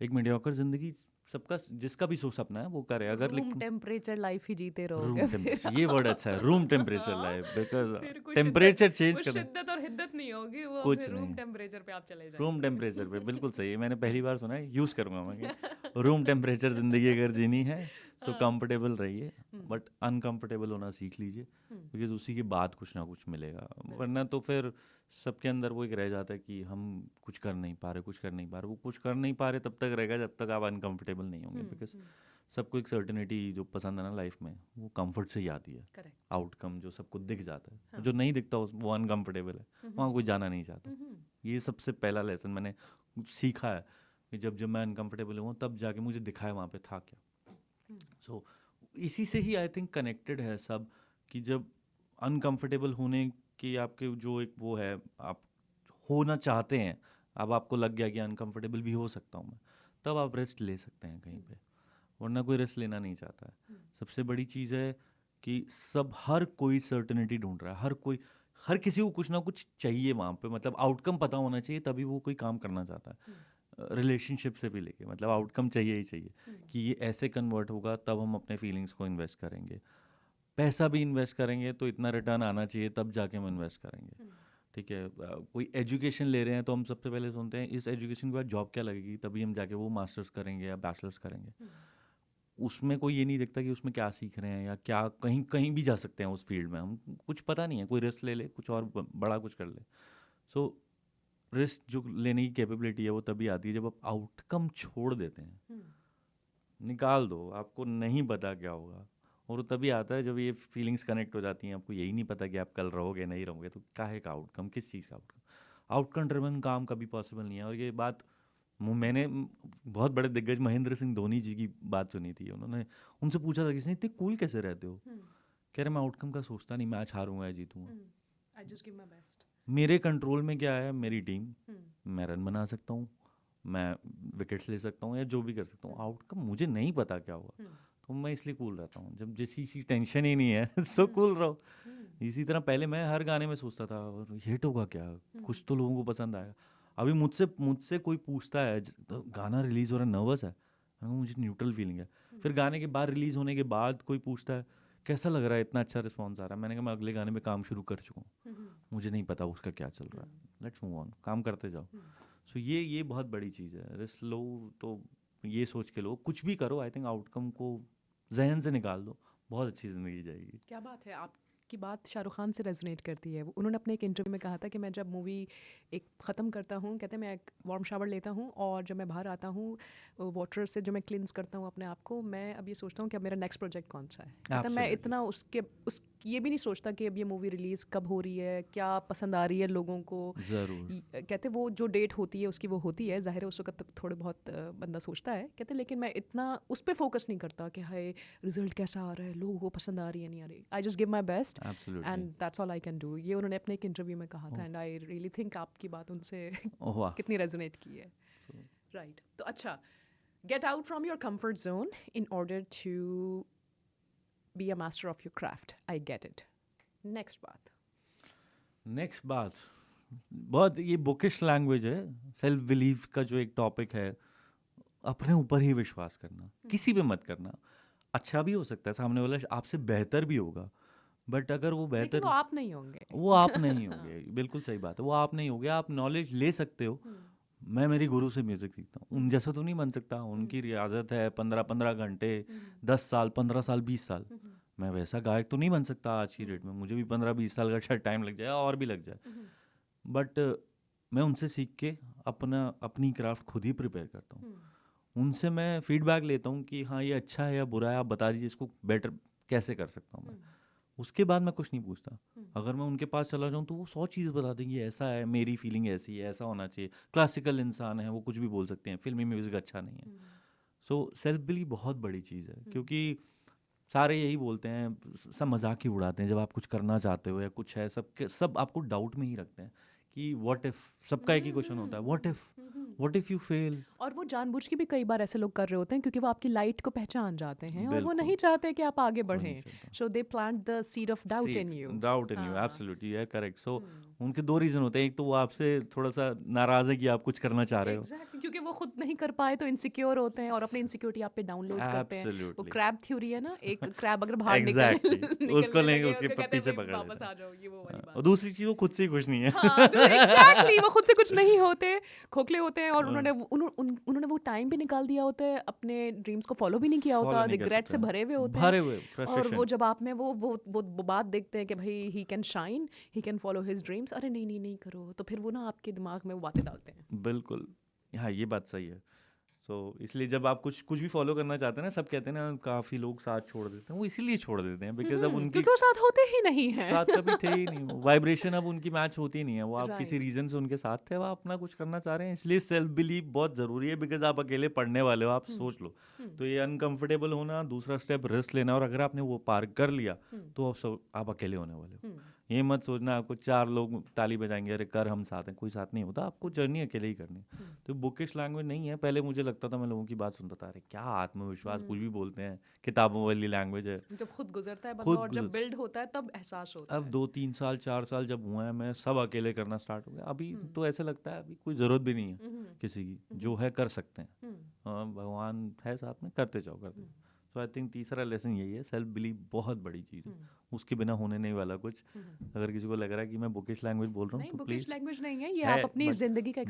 एक मीडियोकर ज़िंदगी, सबका जिसका भी सपना है वो करे अगर, रूम लेकिन टेम्परेचर लाइफ ही जीते रूम रहोगे फिर टेम्परेचर, ये वर्ड अच्छा है, रूम टेम्परेचर हाँ, लाइफ, बिकॉज फिर कोई टेम्परेचर शिद्दत, चेंज वो करना शिद्दत और हिद्दत नहीं होगी, वो कुछ फिर रूम नहीं। टेम्परेचर पे आप चले रूम जाएंगे। टेम्परेचर पे बिल्कुल सही है, मैंने पहली बार सुना है, यूज़ करूँगा मैं कि रूम टेम्परेचर ज़िंदगी अगर जीनी है सो हाँ। कंफर्टेबल रहिए, बट अनकंफर्टेबल होना सीख लीजिए, बिकॉज उसी के बाद कुछ ना कुछ मिलेगा। वरना तो फिर सबके अंदर वो एक रह जाता है कि हम कुछ कर नहीं पा रहे, कुछ कर नहीं पा रहे। वो कुछ कर नहीं पा रहे तब तक रहेगा जब तक आप अनकंफर्टेबल नहीं होंगे, बिकॉज सबको एक सर्टेनिटी जो पसंद है ना लाइफ में, वो कंफर्ट से ही आती है। करेक्ट। आउटकम जो सबको दिख जाता है, जो नहीं दिखता वो अनकंफर्टेबल है, वहाँ कोई जाना नहीं चाहता। ये सबसे पहला लेसन मैंने सीखा है कि जब जब मैं अनकंफर्टेबल हुआ तब जाके मुझे दिखाया वहाँ पे था क्या। सो इसी से ही आई थिंक कनेक्टेड है सब, कि जब अनकंफर्टेबल होने की आपके जो एक वो है, आप होना चाहते हैं, अब आपको लग गया कि अनकंफर्टेबल भी हो सकता हूँ मैं, तब आप रेस्ट ले सकते हैं कहीं पे, वरना कोई रेस्ट लेना नहीं चाहता है। सबसे बड़ी चीज़ है कि हर कोई सर्टेनिटी ढूंढ रहा है, हर किसी को कुछ ना कुछ चाहिए वहाँ पे, मतलब आउटकम पता होना चाहिए तभी वो कोई काम करना चाहता है। रिलेशनशिप से भी लेके मतलब आउटकम चाहिए ही चाहिए कि ये ऐसे कन्वर्ट होगा तब हम अपने फीलिंग्स को इन्वेस्ट करेंगे, पैसा भी इन्वेस्ट करेंगे तो इतना रिटर्न आना चाहिए तब जाके हम इन्वेस्ट करेंगे। ठीक है, कोई एजुकेशन ले रहे हैं तो हम सबसे पहले सुनते हैं इस एजुकेशन के बाद जॉब क्या लगेगी, तभी हम जाके वो मास्टर्स करेंगे या बैचलर्स करेंगे। उसमें कोई ये नहीं देखता कि उसमें क्या सीख रहे हैं या क्या, कहीं कहीं भी जा सकते हैं उस फील्ड में, हम कुछ पता नहीं है, कोई रिस्क ले ले, कुछ और बड़ा कुछ कर ले। सो रिस्क जो लेने की कैपेबिलिटी है वो तभी आती है जब आप आउटकम छोड़ देते हैं, निकाल दो, आपको नहीं पता क्या होगा, और वो तभी आता है जब ये फीलिंग्स कनेक्ट हो जाती हैं, आपको यही नहीं पता कि आप कल रहोगे नहीं रहोगे, तो काहे का आउटकम, किस चीज़ का आउटकम। आउटकम ड्रिवन काम कभी पॉसिबल नहीं है। और ये बात मैंने बहुत बड़े दिग्गज महेंद्र सिंह धोनी जी की बात सुनी थी। उन्होंने उनसे पूछा था किसी ने, इतने कूल कैसे रहते हो? कह रहे मैं आउटकम का सोचता नहीं, मैच हारूंगा या जीतूंगा, I just give my best. मेरे कंट्रोल में क्या है, मेरी टीम, मैं रन बना सकता हूँ, मैं विकेट्स ले सकता हूँ या जो भी कर सकता हूँ, आउटकम मुझे नहीं पता क्या होगा, तो मैं इसलिए कूल रहता हूँ। जब जिस की टेंशन ही नहीं है सो कूल रहो। इसी तरह पहले मैं हर गाने में सोचता था हिट होगा क्या, कुछ तो लोगों को पसंद आएगा। अभी मुझसे कोई पूछता है तो गाना रिलीज हो रहा है, नर्वस है, मुझे न्यूट्रल फीलिंग है। फिर गाने के बाद रिलीज होने के बाद कोई पूछता है कैसा लग रहा है, इतना अच्छा रिस्पॉन्स आ रहा है, मैंने कहा मैं अगले गाने में काम शुरू कर चुका हूँ, मुझे नहीं पता उसका क्या चल रहा है, लेट्स मूव ऑन, काम करते जाओ। सो ये बहुत बड़ी चीज़ है। रिस्क लो तो ये सोच के लो, कुछ भी करो, आई थिंक आउटकम को जहन से निकाल दो, बहुत अच्छी ज़िंदगी जाएगी। क्या बात है, आपकी बात शाहरुख खान से रेजोनेट करती है। उन्होंने अपने एक इंटरव्यू में कहा था कि मैं जब मूवी एक ख़त्म करता हूँ, कहते हैं मैं एक वार्म शावर लेता हूँ और जब मैं बाहर आता हूँ वाटर से जो मैं क्लिनस करता हूँ अपने आप को, मैं अब ये सोचता हूँ कि अब मेरा नेक्स्ट प्रोजेक्ट कौन सा है। कहता मैं इतना ये भी नहीं सोचता कि अब ये मूवी रिलीज़ कब हो रही है, क्या पसंद आ रही है लोगों को। ज़रूर कहते वो जो डेट होती है उसकी वो होती है, ज़ाहिर है उस वक्त तक थोड़े बहुत बंदा सोचता है। कहते लेकिन मैं इतना उस पर फोकस नहीं करता कि हाय रिजल्ट कैसा आ रहा है, लोगों को पसंद आ रही है नहीं आ रही। आई just give my best and that's all I can do. ये उन्होंने अपने एक इंटरव्यू में कहा था एंड आई रियली थिंक आपकी बात उनसे कितनी रेजोनेट की है। राइट तो अच्छा, get out from your comfort zone in order to be a master of your craft. I get it. Next बात बहुत ये बुकिश लैंग्वेज है। सेल्फ बिलीव का जो एक टॉपिक है, अपने ऊपर ही विश्वास करना, किसी पे मत करना। अच्छा भी हो सकता है, सामने वाला आपसे बेहतर भी होगा, बट अगर वो बेहतर, वो आप नहीं होंगे, वो आप नहीं होंगे। बिल्कुल सही बात है, वो आप नहीं होंगे। आप नॉलेज ले सकते हो। मैं मेरी गुरु से म्यूजिक सीखता हूँ, उन जैसा तो नहीं बन सकता। उनकी रियाजत है 15-15 घंटे, 10 साल, 15 साल, 20 साल। मैं वैसा गायक तो नहीं बन सकता आज की डेट में, मुझे भी 15-20 साल का शायद टाइम लग जाए और भी लग जाए। बट मैं उनसे सीख के अपनी क्राफ्ट खुद ही प्रिपेयर करता हूँ। उनसे मैं फीडबैक लेता हूँ कि हाँ ये अच्छा है या बुरा है, आप बता दीजिए, इसको बेटर कैसे कर सकता हूँ मैं। उसके बाद मैं कुछ नहीं पूछता। अगर मैं उनके पास चला जाऊँ तो वो 100 चीज़ बता देंगे, ऐसा है, मेरी फीलिंग ऐसी है, ऐसा होना चाहिए। क्लासिकल इंसान है, वो कुछ भी बोल सकते हैं, फिल्मी म्यूज़िक अच्छा नहीं है। सो सेल्फ बिलीव बहुत बड़ी चीज़ है, क्योंकि सारे यही बोलते हैं, सब मजाक ही उड़ाते हैं जब आप कुछ करना चाहते हो या कुछ है, सब आपको डाउट में ही रखते हैं कि व्हाट इफ। सबका एक ही क्वेश्चन होता है, व्हाट इफ यू फेल। और वो जानबूझ के भी कई बार ऐसे लोग कर रहे होते हैं क्योंकि वो आपकी लाइट को पहचान जाते हैं और वो नहीं चाहते कि आप आगे बढ़ें। So they plant the seed of doubt in you. Absolutely, you are correct. So उनके 2 रीजन होते हैं। एक तो वो आपसे थोड़ा सा नाराज है कि आप कुछ करना चाह रहे हो, Exactly, क्योंकि वो खुद नहीं कर पाए तो इनसिक्योर होते हैं और अपनी इनसिक्योरिटी आप पे डाउनलोड करते हैं। वो क्रैब थ्योरी है ना, एक क्रैब अगर बाहर उसको लेंगे, उसके पीछे पकड़ वापस आ जाओ, ये वो वाली बात। और दूसरी चीज वो खुद से ही खुश नहीं है। एग्जैक्टली, वो खुद से कुछ नहीं होते, खोखले होते हैं और उन्होंने वो टाइम भी निकाल दिया होता है, अपने ड्रीम्स को फॉलो भी नहीं किया होता, रिग्रेट से भरे हुए होते हैं। और वो जब आप में वो बात देखते हैं कि भाई he can shine, he can follow his dreams, अरे नहीं करो, तो फिर वो ना आपके दिमाग में वो बातें डालते हैं। बिल्कुल, हाँ ये बात सही है। सो इसलिए जब आप कुछ भी फॉलो करना चाहते हैं ना, सब कहते हैं ना काफ़ी लोग साथ छोड़ देते हैं, वो इसीलिए छोड़ देते हैं बिकॉज अब उनकी, क्योंकि वो साथ होते ही नहीं हैं, साथ कभी थे ही नहीं, वाइब्रेशन अब उनकी मैच होती नहीं है। वो आप किसी रीज़न से उनके साथ थे, वो अपना कुछ करना चाह रहे हैं। इसलिए सेल्फ बिलीव बहुत ज़रूरी है, बिकॉज आप अकेले पढ़ने वाले हो। आप सोच लो, तो ये अनकंफर्टेबल होना, दूसरा स्टेप रिस्क लेना, और अगर आपने वो पार कर लिया तो आप अकेले होने वाले हो। ये मत सोचना आपको 4 लोग ताली बजाएंगे, अरे कर हम साथ हैं, कोई साथ नहीं होता। आपको जर्नी अकेले ही करनी है। तो बुकिश लैंग्वेज नहीं है। पहले मुझे लगता था, मैं लोगों की बात सुनता था, अरे क्या आत्मविश्वास, कुछ भी बोलते हैं, किताबों वाली लैंग्वेज है। जब खुद गुजरता है बंदा और जब बिल्ड होता है तब एहसास होता है। अब 2-3 साल 4 साल जब हुआ है, मैं सब अकेले करना स्टार्ट हो गया। अभी तो ऐसा लगता है अभी कोई ज़रूरत भी नहीं है किसी की, जो है कर सकते हैं। भगवान है साथ में, करते जाओ। तो आई थिंक तीसरा लेसन यही है, सेल्फ बिलीव बहुत बड़ी चीज़ है, उसके बिना होने नहीं वाला कुछ। अगर किसी को लग रहा है कि मैं बुकिश लैंग्वेज बोल रहा हूँ तो प्लीज, लैंग्वेज नहीं है ये, आप अपनी जिंदगी का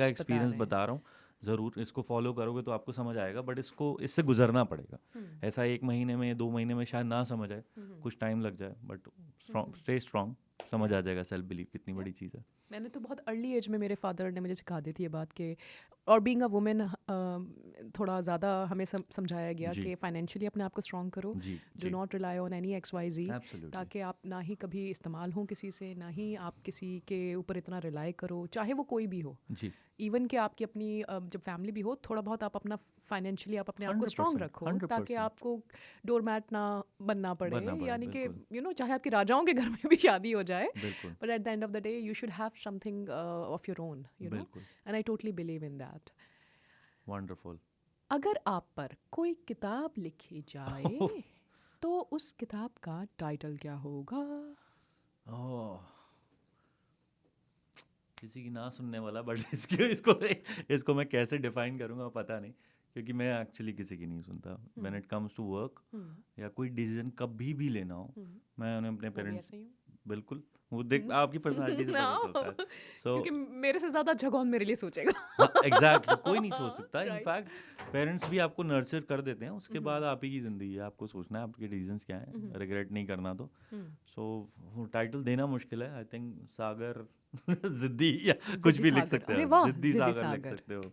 एक्सपीरियंस बता रहा हूँ। ज़रूर इसको फॉलो करोगे तो आपको समझ आएगा, बट इससे गुजरना पड़ेगा। ऐसा 1 महीने में 2 महीने में शायद ना समझ आए, कुछ टाइम लग जाए, बट स्टे स्ट्रॉन्ग, समझ आ जाएगा सेल्फ बिलीव कितनी Yeah. बड़ी चीज़ है। मैंने तो बहुत अर्ली एज में मेरे फादर ने मुझे सिखा दी थी ये बात कि, और बीइंग अ वुमेन थोड़ा ज़्यादा हमें समझाया गया जी। कि फाइनेंशियली अपने आप को स्ट्रॉन्ग करो, जी डू जी not rely on any XYZ, absolutely ताकि आप ना ही कभी इस्तेमाल हो किसी से, ना ही आप किसी के ऊपर इतना रिलाई करो, चाहे वो कोई भी हो। जी इवन कि आपकी अपनी जब फैमिली भी हो, थोड़ा बहुत आप अपना फाइनेंशियली आप अपने आप को 100% स्ट्रॉन्ग रखो, ताकि 100% आपको डोरमैट ना बनना पड़े, बनना पड़े, यानी कि बिल्कुल चाहे आपकी राजाओं के घर में भी शादी हो जाए, बिल्कुल but at the end of the day you should have something of your own, बिल्कुल and I totally believe in that. Wonderful. अगर आप पर कोई किताब लिखी जाए तो उस किताब का टाइटल क्या होगा? ओह, किसी की ना सुनने वाला, बट इसको मैं कैसे डिफाइन करूँगा पता नहीं, क्योंकि मैं एक्चुअली किसी की नहीं सुनता। When it comes to work या कोई डिसीजन कभी भी लेना हो, मैं उन्हें अपने मैं भी पेरेंट्स, ऐसे ही हूँ। बिल्कुल वो देख आपकी पर्सनालिटी से पता चलता है। सो क्योंकि मेरे से ज़्यादा अच्छा कौन मेरे लिए सोचेगा? हाँ एग्जैक्टली, कोई नहीं सोच सकता। Right. इनफैक्ट पेरेंट्स भी आपको नर्चर कर देते हैं, उसके बाद आप ही की ज़िंदगी है, आपको सोचना है आपके डिसीजंस क्या हैं, रिग्रेट नहीं करना। तो सो टाइटल देना मुश्किल है। आई थिंक सागर जिद्दी या कुछ जिद्दी भी लिख सागर, सकते अरे हो, वाह, जिद्दी जिद्दी सागर लिख सागर। सकते हो,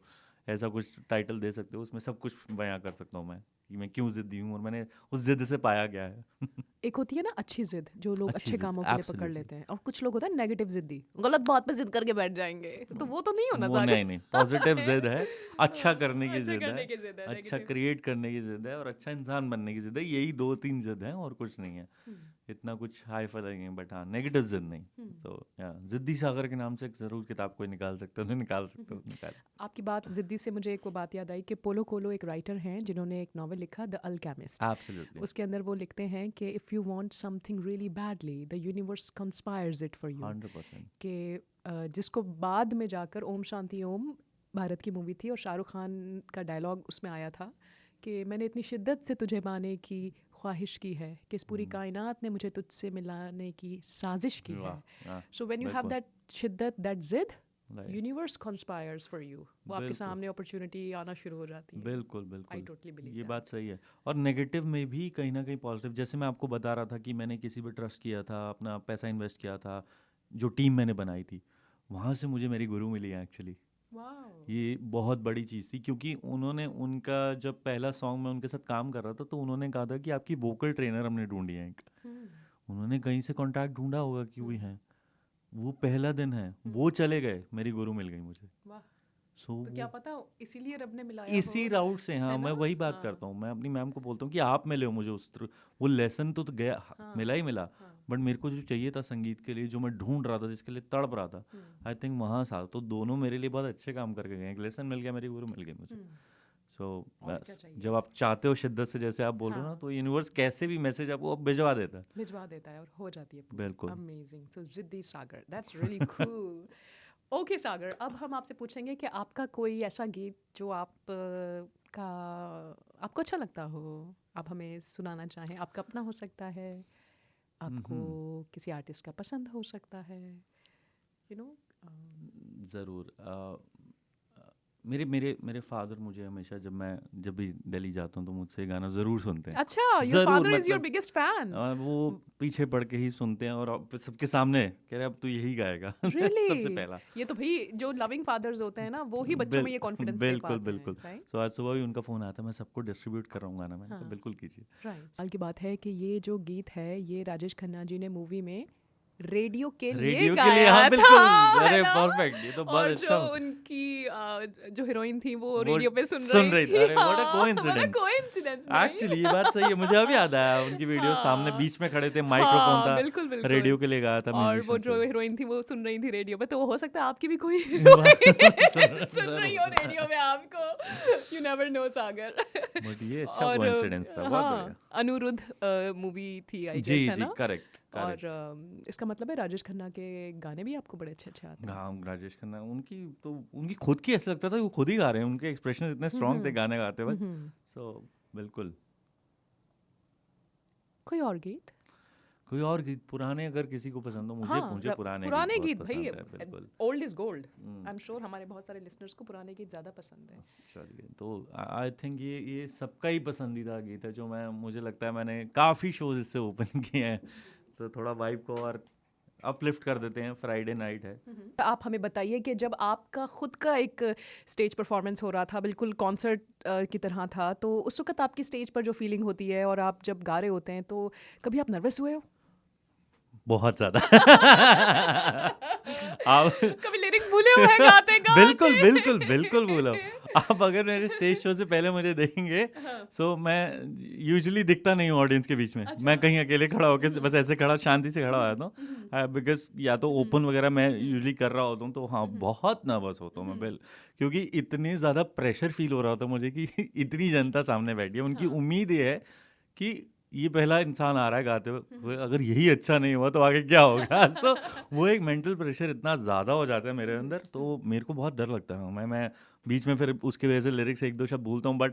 ऐसा कुछ टाइटल दे सकते हो, उसमें सब कुछ बयां कर सकता हूँ मैं कि मैं क्यों जिद्दी हूँ और मैंने उस जिद से पाया क्या है। एक होती है ना अच्छी जिद, जो लोग अच्छी अच्छे जिद, कामों के लिए पकड़ absolutely. लेते हैं, और कुछ लोग होता है नेगेटिव जिद्दी, गलत बात पे जिद करके बैठ जाएंगे, तो वो तो नहीं होना वो सागर। नहीं पॉजिटिव जिद है, अच्छा करने की अच्छा जिद करने है, की जिद है, अच्छा negative। क्रिएट करने की जिद है और अच्छा इंसान बनने की जिद है। यही 2-3 जिद है और कुछ नहीं है, इतना कुछ हाई फाई नहीं है, बट हाँ नेगेटिव जिद नहीं। तो या जिद्दी सागर के नाम से जरूर किताब कोई निकाल सकते हो, निकाल सकते हो, निकाल। आपकी बात जिद्दी से मुझे एक वो बात याद आई कि पोलो कोलो एक राइटर हैं जिन्होंने एक नॉवल लिखा, द अल्केमिस्ट। एब्सोल्युटली उसके अंदर वो लिखते हैं कि if you want something really badly the universe conspires it for you, 100%। कि जिसको बाद में जाकर ओम शांति ओम भारत की मूवी थी और शाहरुख खान का डायलॉग उसमें आया था कि मैंने इतनी शिद्दत से तुझे पाने की ख्वाहिश की है कि इस पूरी कायनात ने मुझे तुझसे मिलाने की साजिश की है। So when you have that शिद्दत, दैट जिद, यूनिवर्स कंस्पायर्स फॉर यू, वो आपके बिल्कुल। सामने अपॉर्चुनिटी आना शुरू हो जाती है। बिल्कुल आई बिल्कुल, टोटली बिलीव ये बात सही है। और नेगेटिव में भी कहीं ना कहीं पॉजिटिव, जैसे मैं आपको बता रहा था कि मैंने किसी पे ट्रस्ट किया था, अपना पैसा इन्वेस्ट किया था, जो टीम मैंने बनाई थी, वहाँ से मुझे मेरी गुरु मिली है एक्चुअली। ये बहुत बड़ी चीज़ थी, क्योंकि उन्होंने, उनका जब पहला सॉन्ग मैं उनके साथ काम कर रहा था, तो उन्होंने कहा था कि आपकी वोकल ट्रेनर हमने ढूंढी है एक। उन्होंने कहीं से कांटेक्ट ढूंढा होगा कि कोई है, वो पहला दिन है, वो चले गए, मेरी गुरु मिल गई मुझे। सो तो क्या पता इसीलिए रब ने मिलाया इसी हो। राउट से, हाँ है मैं ना? वही बात हाँ। करता हूँ। मैं अपनी मैम को बोलता हूँ कि आप मिले हो मुझे उस वो लेसन तो गया, मिला ही मिला, बट मेरे को जो चाहिए था संगीत के लिए, जो मैं ढूंढ रहा था, जिसके लिए तड़प रहा था, आई थिंक वहाँ सा, तो दोनों मेरे लिए बहुत अच्छे काम करके गए। एक लेसन मिल गया, मेरी गुरु मिल गई मुझे। सो और क्या चाहिए जब आप चाहते हो शिद्दत से, जैसे आप बोल रहे हो ना, तो यूनिवर्स कैसे भी मैसेज आपको भिजवा देता है। भिजवा देता है और हो जाती है पूरी। बिल्कुल। अमेजिंग। सो जिद्दी सागर, दैट्स रियली कूल। ओके सागर, अब हम आपसे पूछेंगे कि आपका कोई ऐसा गीत जो का आपको अच्छा लगता हो, आप हमें सुनाना चाहें। आपका अपना हो सकता है, आपको किसी आर्टिस्ट का पसंद हो सकता है, यू नो। ज़रूर। मेरे मेरे मेरे फादर मुझे हमेशा, जब भी दिल्ली जाता हूँ तो मुझसे ये गाना ज़रूर सुनते हैं। अच्छा, your father is your biggest fan. वो पीछे पड़ के ही सुनते हैं और सबके सामने कह रहे अब तू यही गाएगा। Really? सबसे पहला। ये तो भाई जो लविंग फादर्स होते हैं ना, वो ही बच्चों में ये कॉन्फिडेंस दे बिल्कुल पाते बिल्कुल। हैं, राइट? तो आज सुबह भी उनका फ़ोन आया था, मैं सबको डिस्ट्रीब्यूट कर रहा हूँ गाना, मैंने कहा बिल्कुल कीजिए। राइट। साल की बात है कि ये जो गीत है, ये राजेश खन्ना जी ने मूवी में रेडियो के लिए गाया हाँ था, बिल्कुल। है अरे ना? परफेक्ट, ये तो बहुत और अच्छा। जो उनकी जो हीरोइन थी वो रेडियो पे सुन रही रही थी। अरे व्हाट अ हाँ, what a coincidence. coincidence, actually ये बात सही है, मुझे अभी याद आया उनकी वीडियो सामने हाँ। बीच में खड़े थे, माइक्रोफोन हाँ, था, बिल्कुल बिल्कुल। रेडियो के लिए गाया था और वो म्यूजिशियन जो से। हीरोइन थी वो सुन रही थी रेडियो पे, तो हो सकता है आपकी भी कोई सुन रही हो रेडियो में आपको, you never know Sagar. But ये अच्छा और कोइंसिडेंस था, बहुत बढ़िया। अनिरुद्ध मूवी थी आई जी गेस, है जी, ना? करेक्ट। और इसका मतलब है राजेश खन्ना के गाने भी आपको बड़े अच्छे अच्छे आते हैं। हाँ, राजेश खन्ना, उनकी खुद की ऐसा लगता था वो खुद ही गा रहे हैं, उनके एक्सप्रेशन इतने स्ट्रांग थे गाने गाते वक्त। सो बिल्कुल। कोई और गीत? कोई और गीत पुराने अगर किसी को पसंद हो, मुझे पुराने गीत बहुत भाई, पसंद है, बिल्कुल। Old is gold. I am sure हमारे बहुत सारे लिसनर्स को पुराने गीत ज़्यादा पसंद है। चलिए, तो आई थिंक ये सबका ही पसंदीदा गीत है, जो मुझे लगता है मैंने काफ़ी शोज इससे ओपन किए हैं, तो थोड़ा वाइब को और अपलिफ्ट कर देते हैं। फ्राइडे नाइट है। आप हमें बताइए कि जब आपका खुद का एक स्टेज परफॉर्मेंस हो रहा था, बिल्कुल कॉन्सर्ट की तरह था, तो उस वक्त आपकी स्टेज पर जो फीलिंग होती है और आप जब गा रहे होते हैं, तो कभी आप नर्वस हुए हो? बहुत ज़्यादा। आप कभी लिरिक्स भूले हुए हैं गाते गाते? बिल्कुल बिल्कुल बिल्कुल बोला। आप अगर मेरे स्टेज शो से पहले मुझे देखेंगे, सो मैं यूजुअली दिखता नहीं हूँ ऑडियंस के बीच में। मैं कहीं अकेले खड़ा होकर बस ऐसे खड़ा शांति से खड़ा हो जाता हूँ, बिकॉज या तो ओपन वगैरह मैं यूजुअली कर रहा होता हूँ, तो हाँ बहुत नर्वस होता हूँ मैं क्योंकि इतने ज़्यादा प्रेशर फील हो रहा होता है मुझे कि इतनी जनता सामने बैठी है, उनकी उम्मीद ये है कि ये पहला इंसान आ रहा है गाते हुए, अगर यही अच्छा नहीं हुआ तो आगे क्या होगा। सो वो एक मेंटल प्रेशर इतना ज़्यादा हो जाता है मेरे अंदर, तो मेरे को बहुत डर लगता है। मैं बीच में फिर उसके वजह से लिरिक्स एक दो शब्द भूलता हूँ, बट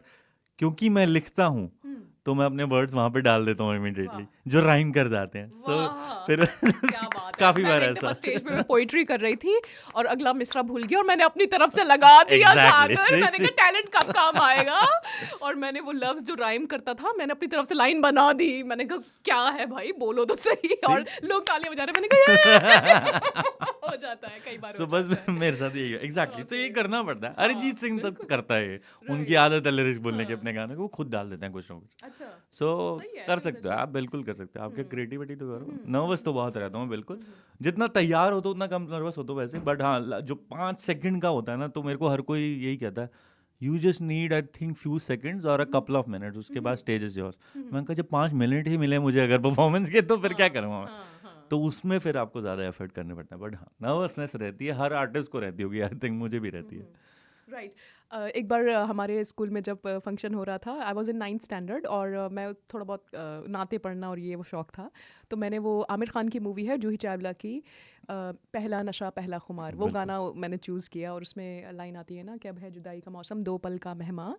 क्योंकि मैं लिखता हूँ तो मैं अपने वर्ड्स वहाँ पे डाल देता हूँ इमीडिएटली, जो राइम कर जाते हैं। सो फिर काफ़ी बार ऐसा स्टेज पे मैं पोइट्री कर रही थी और अगला मिसरा भूल गया और मैंने अपनी तरफ से लगा दिया जाकर। मैंने कहा टैलेंट कब काम आएगा, और मैंने वो लफ्ज जो राइम करता था मैंने अपनी तरफ से लाइन बना दी। मैंने कहा क्या है भाई, बोलो तो सही, और लोग तालियां बजा रहे। मैंने कहा हो जाता है कई बार। सो बस मेरे साथ यही है एग्जैक्टली। तो ये करना पड़ता है। अरिजीत सिंह तक करता है, उनकी आदत है लिरिक्स बोलने की अपने गाने को, वो खुद डाल देते हैं कुछ ना कुछ। सो कर सकते हो आप, बिल्कुल कर सकते हो। आपके क्रिएटिविटी तो करो। नर्वस तो बहुत रहता हूँ बिल्कुल, जितना तैयार हो तो उतना कम नर्वस हो तो वैसे, बट हाँ जो 5 सेकंड का होता है ना, तो मेरे को हर कोई यही कहता है you just need I think few seconds और अ कपल ऑफ मिनट्स, उसके बाद स्टेज इज योर्स। मैंने कहा जब 5 मिनट ही मिले मुझे अगर परफॉर्मेंस के, तो फिर क्या करूँगा मैं। तो उसमें फिर आपको ज़्यादा एफर्ट करने पड़ता है, बट हाँ नर्वसनेस रहती है, हर आर्टिस्ट को रहती होगी, आई थिंक मुझे भी रहती है। राइट एक बार हमारे स्कूल में जब फंक्शन हो रहा था, I was in 9th standard, और मैं थोड़ा बहुत नाते पढ़ना और ये वो शौक था, तो मैंने वो आमिर खान की मूवी है जूही चावला की पहला नशा पहला खुमार, वो गाना मैंने चूज़ किया, और उसमें लाइन आती है ना कि अब है जुदाई का मौसम दो पल का मेहमान,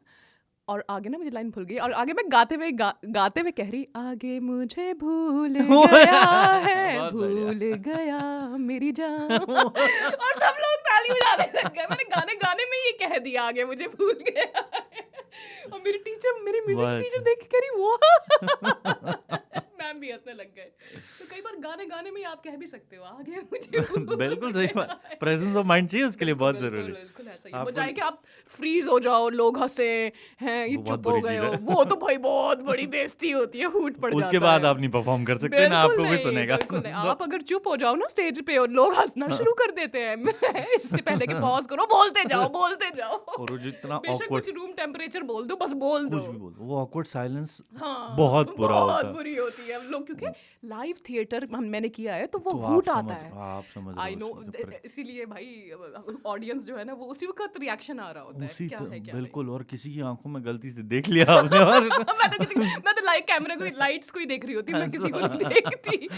और आगे ना मुझे लाइन भूल गई, और आगे मैं गाते हुए कह रही आगे मुझे भूल गया है, भूल गया मेरी जान, और सब लोग ताली बजाने लग गए। मैंने गाने में ये कह दिया आगे मुझे भूल गया है। और मेरी म्यूजिक टीचर देख के कह रही वो मैम भी हंसने लग गए। तो कई बार गाने में आप कह भी सकते हो आगे मुझे बिल्कुल सही बात, प्रेजेंस ऑफ माइंड चाहिए उसके लिए, बहुत जरूरी। बिल्कुल ऐसा ही बजाए कि आप फ्रीज हो जाओ, लोग हंसे हैं, ये चुप हो गए हो, वो तो भाई बहुत बड़ी बेइज्जती होती है, हूट पड़ जाता है। उसके बाद आप नहीं परफॉर्म कर सकते ना, आपको भी सुनेगा। आप अगर चुप हो जाओ ना स्टेज पे और लोग हंसना शुरू कर देते हैं, इससे पहले कि पॉज करो, बोलते जाओ। और जितना बेशक कुछ रूम टेम्परेचर बोल दो, बस बोल दो, वो ऑकवर्ड साइलेंस बहुत बुरा होता है, बहुत बुरी होती है लोग, क्योंकि लाइव थिएटर मैंने किया है तो वो हूट आता है। आप समझ आई नो, इसीलिए भाई ऑडियंस जो है ना वो उसी वक्त रिएक्शन आ रहा होता है, क्या है क्या बिल्कुल। और किसी की आंखों में गलती से देख लिया आपने, और मैं तो लाइव कैमरा को, लाइट्स को ही देख रही होती, मैं किसी को नहीं देखती,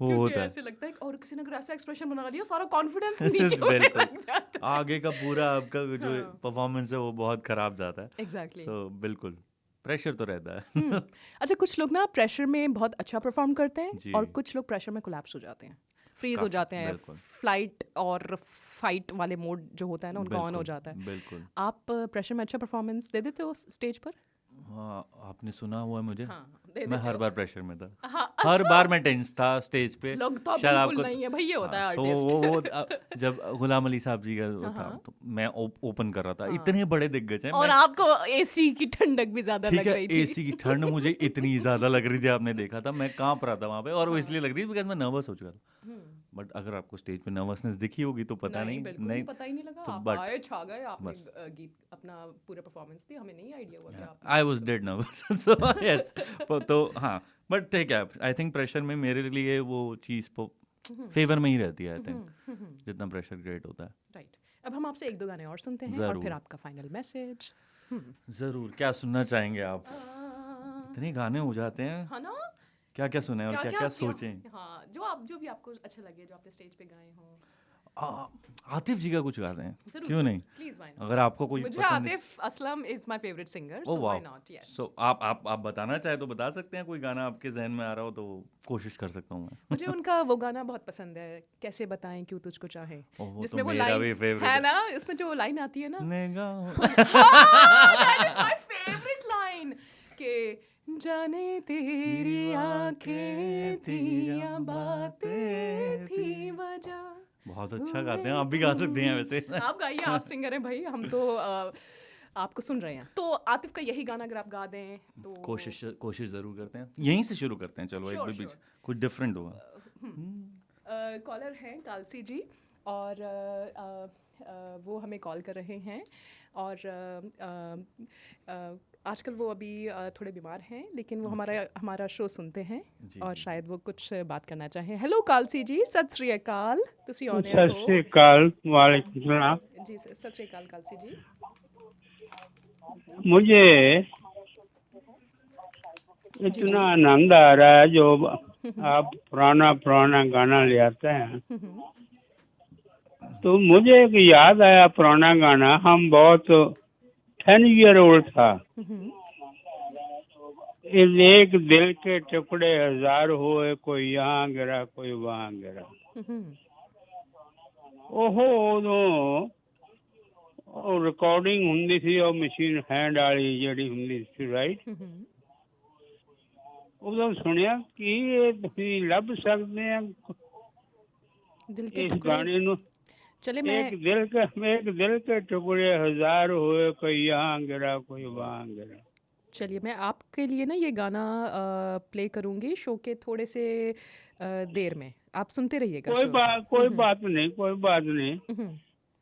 वो होता है। ऐसे लगता है और किसी ने अगर ऐसा एक्सप्रेशन बना लिया सारा कॉन्फिडेंस नीचे होने लग जाता है, आगे का पूरा आपका जो परफॉर्मेंस है वो बहुत खराब जाता है। एग्जैक्टली। सो बिल्कुल प्रेशर तो रहता है। अच्छा, कुछ लोग ना प्रेशर में बहुत अच्छा परफॉर्म करते हैं और कुछ लोग प्रेशर में कोलैप्स हो जाते हैं, फ्रीज हो जाते हैं, फ्लाइट और फाइट वाले मोड जो होता है ना उनका ऑन हो जाता है। बिल्कुल। आप प्रेशर में अच्छा परफॉर्मेंस दे देते हो स्टेज पर? हाँ, आपने सुना हुआ है मुझे। हाँ, मैं हर बार प्रेशर में था। हर बार मैं टेंस था स्टेज पे। लगता बिल्कुल नहीं है भाई, ये होता है आर्टिस्ट। वो जब गुलाम अली साहब जी का था तो मैं ओपन कर रहा था, इतने बड़े दिग्गज हैं, और आपको एसी की ठंडक भी ज्यादा लग रही थी। एसी की ठंड मुझे इतनी ज्यादा लग रही थी, आपने देखा था मैं कांप रहा था वहाँ पे, और वो इसलिए लग रही थी बिकॉज मैं नर्वस हो चुका था। बट अगर आपको स्टेज पे नर्वसनेस दिखी होगी तो पता नहीं पता ही नहीं लगा, तो आप आए छा गए, आपने गीत अपना पूरा परफॉर्मेंस दी, हमें नहीं आइडिया हुआ कि आप I was dead nervous. So yes, तो हाँ, बट ठीक है, आई थिंक प्रेशर में मेरे लिए वो चीज़ फेवर में ही रहती है, आई थिंक जितना प्रेशर क्रिएट होता है। राइट, अब हम आपसे एक दो गाने और सुनते हैं और फिर आपका फाइनल मैसेज। जरूर, क्या सुनना चाहेंगे आप? इतने गाने हो जाते हैं, हाँ ना, क्या क्या सुने और क्या क्या सोचें? हाँ, जो भी आपको अच्छा लगे, जो आपने स्टेज पे गाए हो। आतिफ जी का कुछ गाते हैं, क्यों नहीं? प्लीज, अगर आपको कोई मुझे Atif Aslam is my favourite singer, so why not? Yes. So आप बताना चाहे तो बता सकते हैं, कोई गाना आपके जहन में आ रहा हो तो कोशिश कर सकता हूँ मैं। मुझे उनका वो गाना बहुत पसंद है, कैसे बताएं क्यों तुझको चाहे, जिसमें वो लाइन है ना, उसमें जो लाइन आती है ना, that is my favourite line, के जाने तेरी आंखें थी या बातें थी वजह। बहुत अच्छा गाते हैं, आप भी गा सकते हैं वैसे। आप गाइए, आप सिंगर हैं भाई, हम तो आपको सुन रहे हैं। तो आतिफ का यही गाना अगर आप गा दें तो कोशिश जरूर करते हैं, यहीं से शुरू करते हैं। चलो Sure, एक बीच sure. कुछ डिफरेंट होगा। कॉलर हैं कालसी जी और वो हमें कॉल कर रहे हैं और आजकल वो अभी थोड़े बीमार हैं, लेकिन वो हमारा शो सुनते हैं और शायद वो कुछ बात करना चाहें। हेलो कालसी जी, सत श्री अकाल, तुसी ऑन एयर हो। सत श्री अकाल, वालेकुम सलाम। जी सत श्री अकाल कालसी जी। मुझे इतना आनंद आ रहा है जो आप पुराना गाना ले आते हैं, तो मुझे एक याद आया पुराना गाना। हम बहुत 10 ईयर ओल्ड था। इस एक दिल के टुकड़े हजार हुए, कोई यहाँ गिरा कोई वहाँ गिरा। ओहो उदों रिकॉर्डिंग हुंदी सी और मशीन हैंड वाली ਜਿਹੜੀ ਹੁੰਦੀ ਸੀ, ਰਾਈਟ। ਉਦੋਂ ਸੁਣਿਆ ਕਿ ਇਹ ਤੁਸੀਂ ਲੱਭ ਸਕਦੇ ਆ दिल के इस टुकड़े। गाने ਨੂੰ। चले मैं एक दिल के टुकड़े हजार हुए, कोई यहाँ गिरा कोई वहाँ गिरा। चलिए मैं आपके लिए ना ये गाना प्ले करूँगी शो के थोड़े से देर में, आप सुनते रहिएगा। कोई बात नहीं।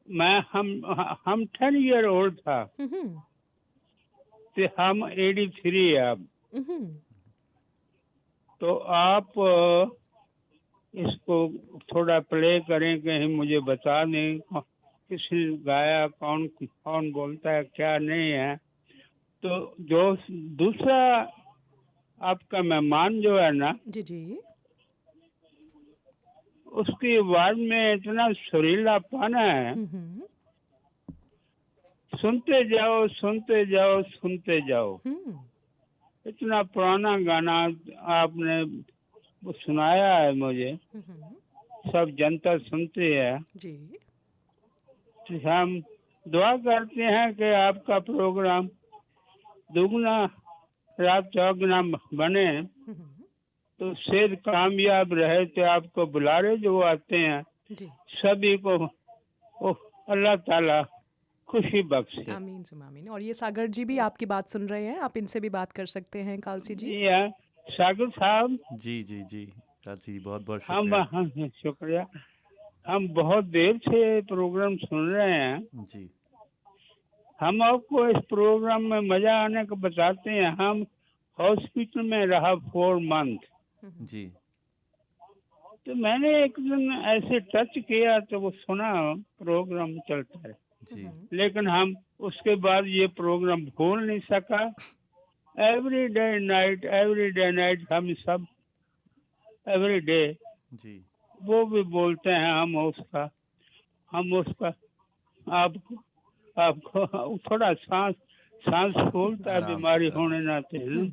मैं हम 10 ईयर ओल्ड था, तो हम 83 है अब। तो आप इसको थोड़ा प्ले करें, कहीं मुझे बता दें किसने गाया, कौन बोलता है, क्या नहीं है। तो जो दूसरा आपका मेहमान जो है ना, जी उसकी आवाज में इतना सुरीलापन है, सुनते जाओ। इतना पुराना गाना आपने सुनाया है मुझे, सब जनता सुनती है जी। तो हम दुआ करते हैं कि आपका प्रोग्राम दुगना रात चौगुना बने, तो सेहत कामयाब रहे। तो आपको बुलारे जो आते हैं जी। सभी को अल्लाह ताला खुशी बख्शे। आमीन सुम आमीन। और ये सागर जी भी आपकी बात सुन रहे हैं, आप इनसे भी बात कर सकते हैं कालसी जी। जी हाँ सागर साहब। जी कालसी जी बहुत बहुत शुक्रिया। हम बहुत देर से प्रोग्राम सुन रहे हैं जी। हम आपको इस प्रोग्राम में मजा आने को बताते हैं। हम हॉस्पिटल में रहा 4 मंथ जी। तो मैंने एक दिन ऐसे टच किया तो वो सुना प्रोग्राम चलता है जी। लेकिन हम उसके बाद ये प्रोग्राम भूल नहीं सका। एवरी डे नाइट हम सब एवरी डे जी वो भी बोलते हैं। हम उसका आपको थोड़ा सांस फूलता है, बीमारी होने नाते है।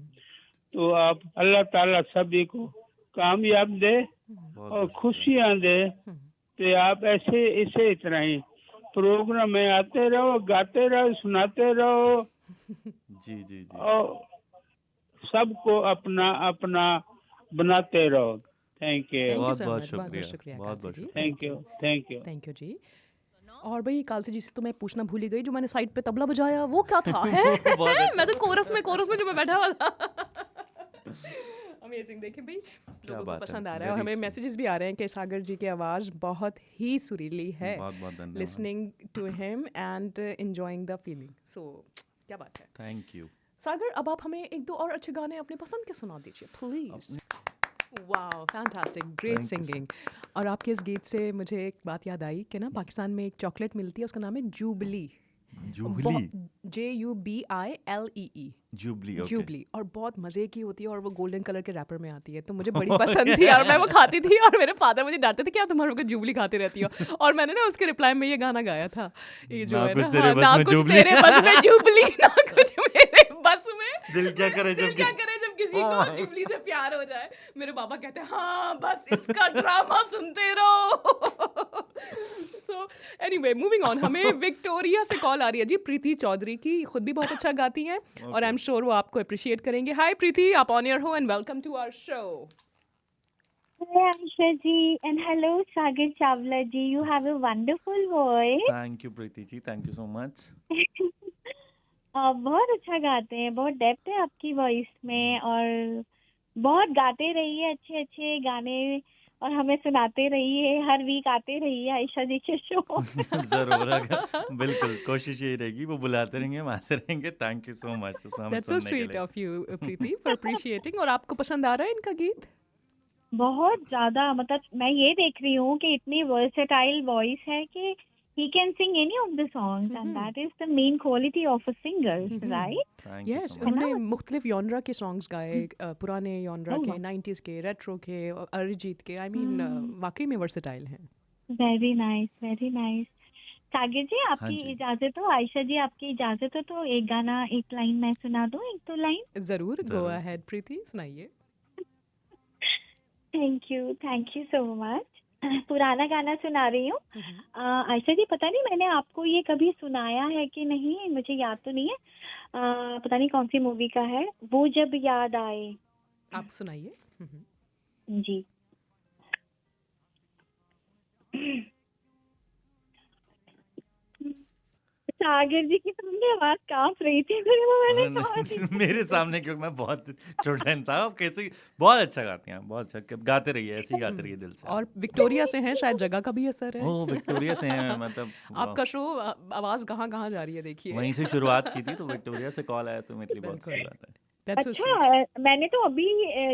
तो आप अल्लाह ताला सभी को कामयाब दे और खुशियाँ दे। तो आप इसे इतना ही प्रोग्राम में आते रहो, गाते रहो, सुनाते रहो जी। और सबको अपना बनाते रहो। Thank you. बहुत शुक्रिया कालसी जी। थैंक यू जी। और भाई कालसी जी से तो मैं पूछना भूल ही गई, जो मैंने साइड पे तबला बजाया वो क्या था है? मैं तो कोरस में जो मैं बैठा हुआ था। अमेजिंग। देखिए भाई लोगों को पसंद आ रहा है और हमें मैसेजेस भी आ रहे हैं कि सागर जी की आवाज़ बहुत ही सुरीली है। Listening to him and enjoying the feeling. So क्या बात है। Thank you Sagar. अब आप हमें एक दो और अच्छे गाने अपने पसंद के सुना दीजिए please. Wow fantastic, great singing. और आपके इस गीत से मुझे एक बात याद आई कि ना पाकिस्तान में एक चॉकलेट मिलती है, उसका नाम है जूबली। JUBILEE Jubilee. और बहुत मज़े की होती है और वो गोल्डन कलर के रैपर में आती है, तो मुझे बड़ी पसंद थी और मैं वो खाती थी। और मेरे फादर मुझे डांटते थे क्या तुम हर वक्त जूबली खाती रहती हो। और मैंने ना उसके रिप्लाई में ये गाना गाया था, ये जो है ना कुछ तेरे बस में जूबली, ना कुछ मेरे बस में। दिल क्या करे जब किसी को जूबली से प्यार हो जाए। मेरे पापा कहते हैं हाँ बस इसका ड्रामा सुनते रहो। सो सो एनीवे मूविंग ऑन, हमें विक्टोरिया से कॉल आ रही है जी, प्रीति चौधरी की, खुद भी बहुत अच्छा गाती हैं और आई एम श्योर वो आपको अप्रिशिएट करेंगे. हाय प्रीति, आप ऑन एयर हो and welcome to our show. Hi Aisha ji and hello Sagar Chawla ji. You have a wonderful voice. Thank you Preeti ji, thank you so much. आप बहुत अच्छा गाते हैं, बहुत डेप्थ है आपकी वॉइस में और बहुत गाते रहिए अच्छे अच्छे गाने और हमें सुनाते रहिए, हर वीक आते रहिए आयशा जी के शो. जरूर, बिल्कुल कोशिश यही रहेगी, वो बुलाते रहेंगे, हम आते रहेंगे. Thank you so much. That's so sweet of you Preeti for appreciating. और आपको पसंद आ रहा है इनका गीत? बहुत ज्यादा, मतलब मैं ये देख रही हूँ कि इतनी वर्सेटाइल वॉइस है कि he can sing any of the songs and that is the main quality of a singer, right? Yes, उन्होंने मुख्तलिफ यॉनरा के सॉन्ग्स गाए, पुराने यॉनरा के, 90s के, रेट्रो के, अरिजीत के. आई मीन वाकई में वर्सेटाइल हैं. Very nice, very nice. Sagar ji हाँ आपकी जी. इजाजत हो, आयशा जी आपकी इजाजत हो तो एक गाना, एक लाइन मैं सुना दूं, एक दो लाइन. जरूर, गो जरूर. अहेड प्रीति, सुनाइए. Thank you so much. पुराना गाना सुना रही हूँ. आयशा जी पता नहीं मैंने आपको ये कभी सुनाया है कि नहीं, मुझे याद तो नहीं है. पता नहीं कौन सी मूवी का है, वो जब याद आए. आप सुनाइए. जी. सागर जी की सामने आवाज कांप रही थी, फिर वो मैंने कहा थी. मेरे सामने, क्योंकि मैं बहुत छोटा इंसान हूँ. कैसे बहुत अच्छा गाती हैं, बहुत अच्छा गाते रहिए, ऐसे ही गाते रहिए दिल से. और विक्टोरिया से हैं, शायद जगह का भी असर है. ओह, विक्टोरिया से हैं, मतलब आपका शो आवाज कहाँ कहाँ जा रही है, देखिए. वहीं से शुरुआत की थी, तो विक्टोरिया से कॉल आया तो मेरे लिए बहुत अच्छी बात है. That's so sweet. अच्छा, मैंने तो अभी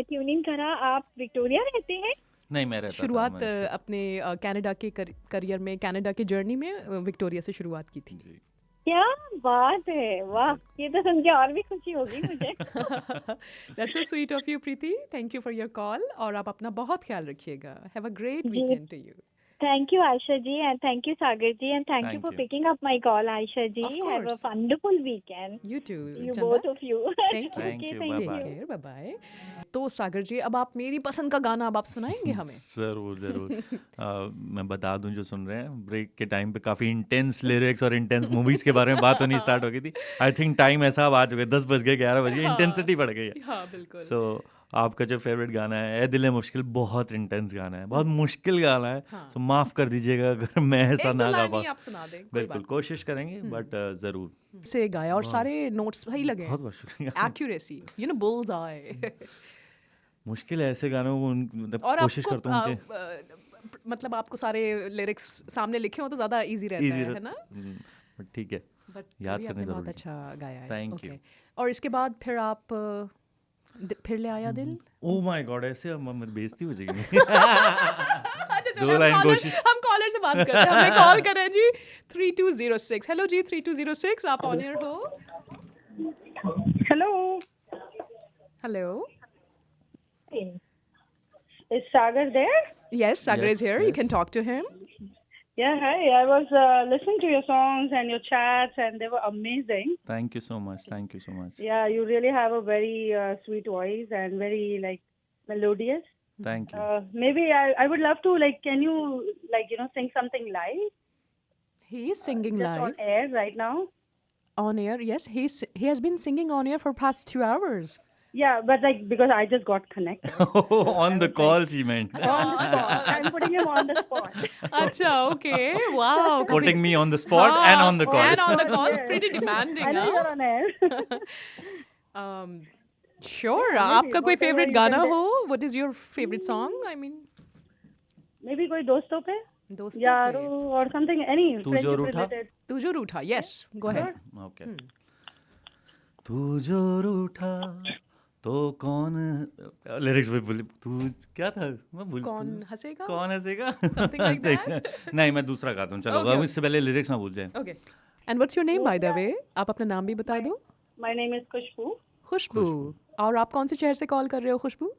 ट्यूनिंग करा, आप विक्टोरिया रहते हैं? नहीं, मैं रहता था, शुरुआत मैं अपने कनाडा के करियर में, कनाडा के जर्नी में विक्टोरिया से शुरुआत की थी. जी. क्या बात है, वाह, ये तो सुन के और भी खुशी होगी मुझे. That's so sweet of you Preeti. Thank you for your call और आप अपना बहुत ख्याल रखिएगा. Have a great ji. weekend to you. Thank you Aisha ji and thank you Sagar ji and thank you Thank for you. picking up my call Aisha ji. Of Have a course. wonderful weekend. You too. You Chanda. both of you. Thank you. Thank you. thank Take Bye-bye. care. Bye bye. तो सागर जी, अब आप मेरी पसंद का गाना अब आप सुनाएंगे हमें. जरूर जरूर. मैं बता दूं जो सुन रहे हैं, ब्रेक के टाइम पे काफ़ी इंटेंस लिरिक्स और इंटेंस मूवीज़ के बारे में बात होनी स्टार्ट हो गई थी. आई थिंक टाइम ऐसा अब आ चुका है, 10 बज गए, 11 बज गए, इंटेंसिटी बढ़ गई है. हाँ बिल्कुल. सो आपका जो फेवरेट गाना है, ए दिल है मुश्किल, बहुत इंटेंस गाना है, बहुत मुश्किल गाना है. हाँ. सो माफ़ कर दीजिएगा अगर मैं ऐसा एक ना दो गा लाइन ही पाऊँ. आप सुना दें. कोई बिल्कुल बात कोशिश करेंगे, बट ज़रूर. नहीं. से गाया और सारे नोट्स सही लगे. बहुत बहुत शुक्रिया. Accuracy, you know, bull's eye. मुश्किल है ऐसे गानों को, मतलब और कोशिश आपको करता हूँ कि मतलब आपको सारे लिरिक्स सामने लिखे हो तो ज्यादा इजी रहता ईजी है ना. बट ठीक है, बट याद भी करने आपने बहुत जरूरी. अच्छा गाया है. Thank you. Okay. और इसके बाद फिर आप फिर ले आया दिल. ओह माय गॉड, ऐसे अब मेरी बेइज्जती हो जाएगी. अच्छा चलो, दो लाइन कोशिश. हम कॉलर से बात करते हैं. हमें कॉल करें जी 3206. हेलो जी 3206, आप ऑन एयर हो. Hello, hello. is Sagar there? Yes, Sagar Yes, is here. You yes. can talk to him. Yeah, hi. I was listening to your songs and your chats, and they were amazing. Thank you so much. Thank you so much. Yeah, you really have a very sweet voice and very melodious. Thank you. Maybe I would love to can you sing something live? He is singing Just live on air right now. on air. Yes, he has been singing on air for past 2 hours. Yeah, but because I just got connected. On the call, she meant. On the spot. I'm putting him on the spot. अच्छा, okay. Wow. Putting me on the spot and on the call. And on the call. Yes. Pretty demanding, I know huh? you're on air. Sure. maybe, आपका कोई whatever favorite you गाना can हो? What is your favorite song? I mean, Maybe कोई दोस्तों पे, दोस्तों यारो पे. or something, any तू जो friendship रूठा? related. तू जो रूठा. Yes. Go ahead. Okay. तू जो रूठा तो कौन, लिरिक्स भी भूल, तू क्या था, मैं भूल. कौन हंसेगा? कौन हंसेगा? Something like that? नहीं, मैं दूसरा गाता हूँ. चलो, Okay, अब इससे पहले लिरिक्स ना भूल जाए. Okay. And what's your name by the way? आप अपना नाम भी बता दो. My name is Khushbu, खुशबू. और आप कौन से शहर से कॉल कर रहे हो खुशबू?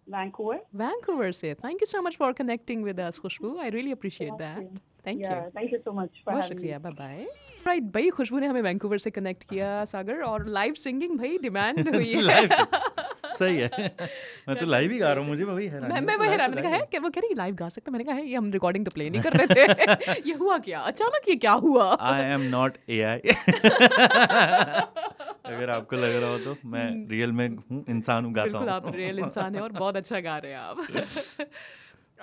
Vancouver. Vancouver से. Thank you so much for connecting with us, Khushboo. I really appreciate that. Thank Yeah, you. thank you so much for बहुत having me. शुक्रिया. Bye bye. राइट भाई, खुशबू ने हमें वैंकूवर से कनेक्ट किया सागर, और लाइव सिंगिंग भाई डिमांड हुई है. लाइव सही है। मैं तो लाइव ही गा रहा हूँ, मुझे वही हैरानी मैं है, वही live मैंने तो कहा है live कि वो कह रही लाइव गा सकते, मैंने कहा है ये हम रिकॉर्डिंग तो प्ले नहीं कर रहे थे। ये हुआ क्या अचानक, ये क्या हुआ? I am not AI। अगर आपको लग रहा हो तो मैं रियल में हूँ, इंसान हूँ, गाता बिल्कुल हूँ। आप रियल इंसान हैं और बहुत अच्छा गा रहे हैं आप।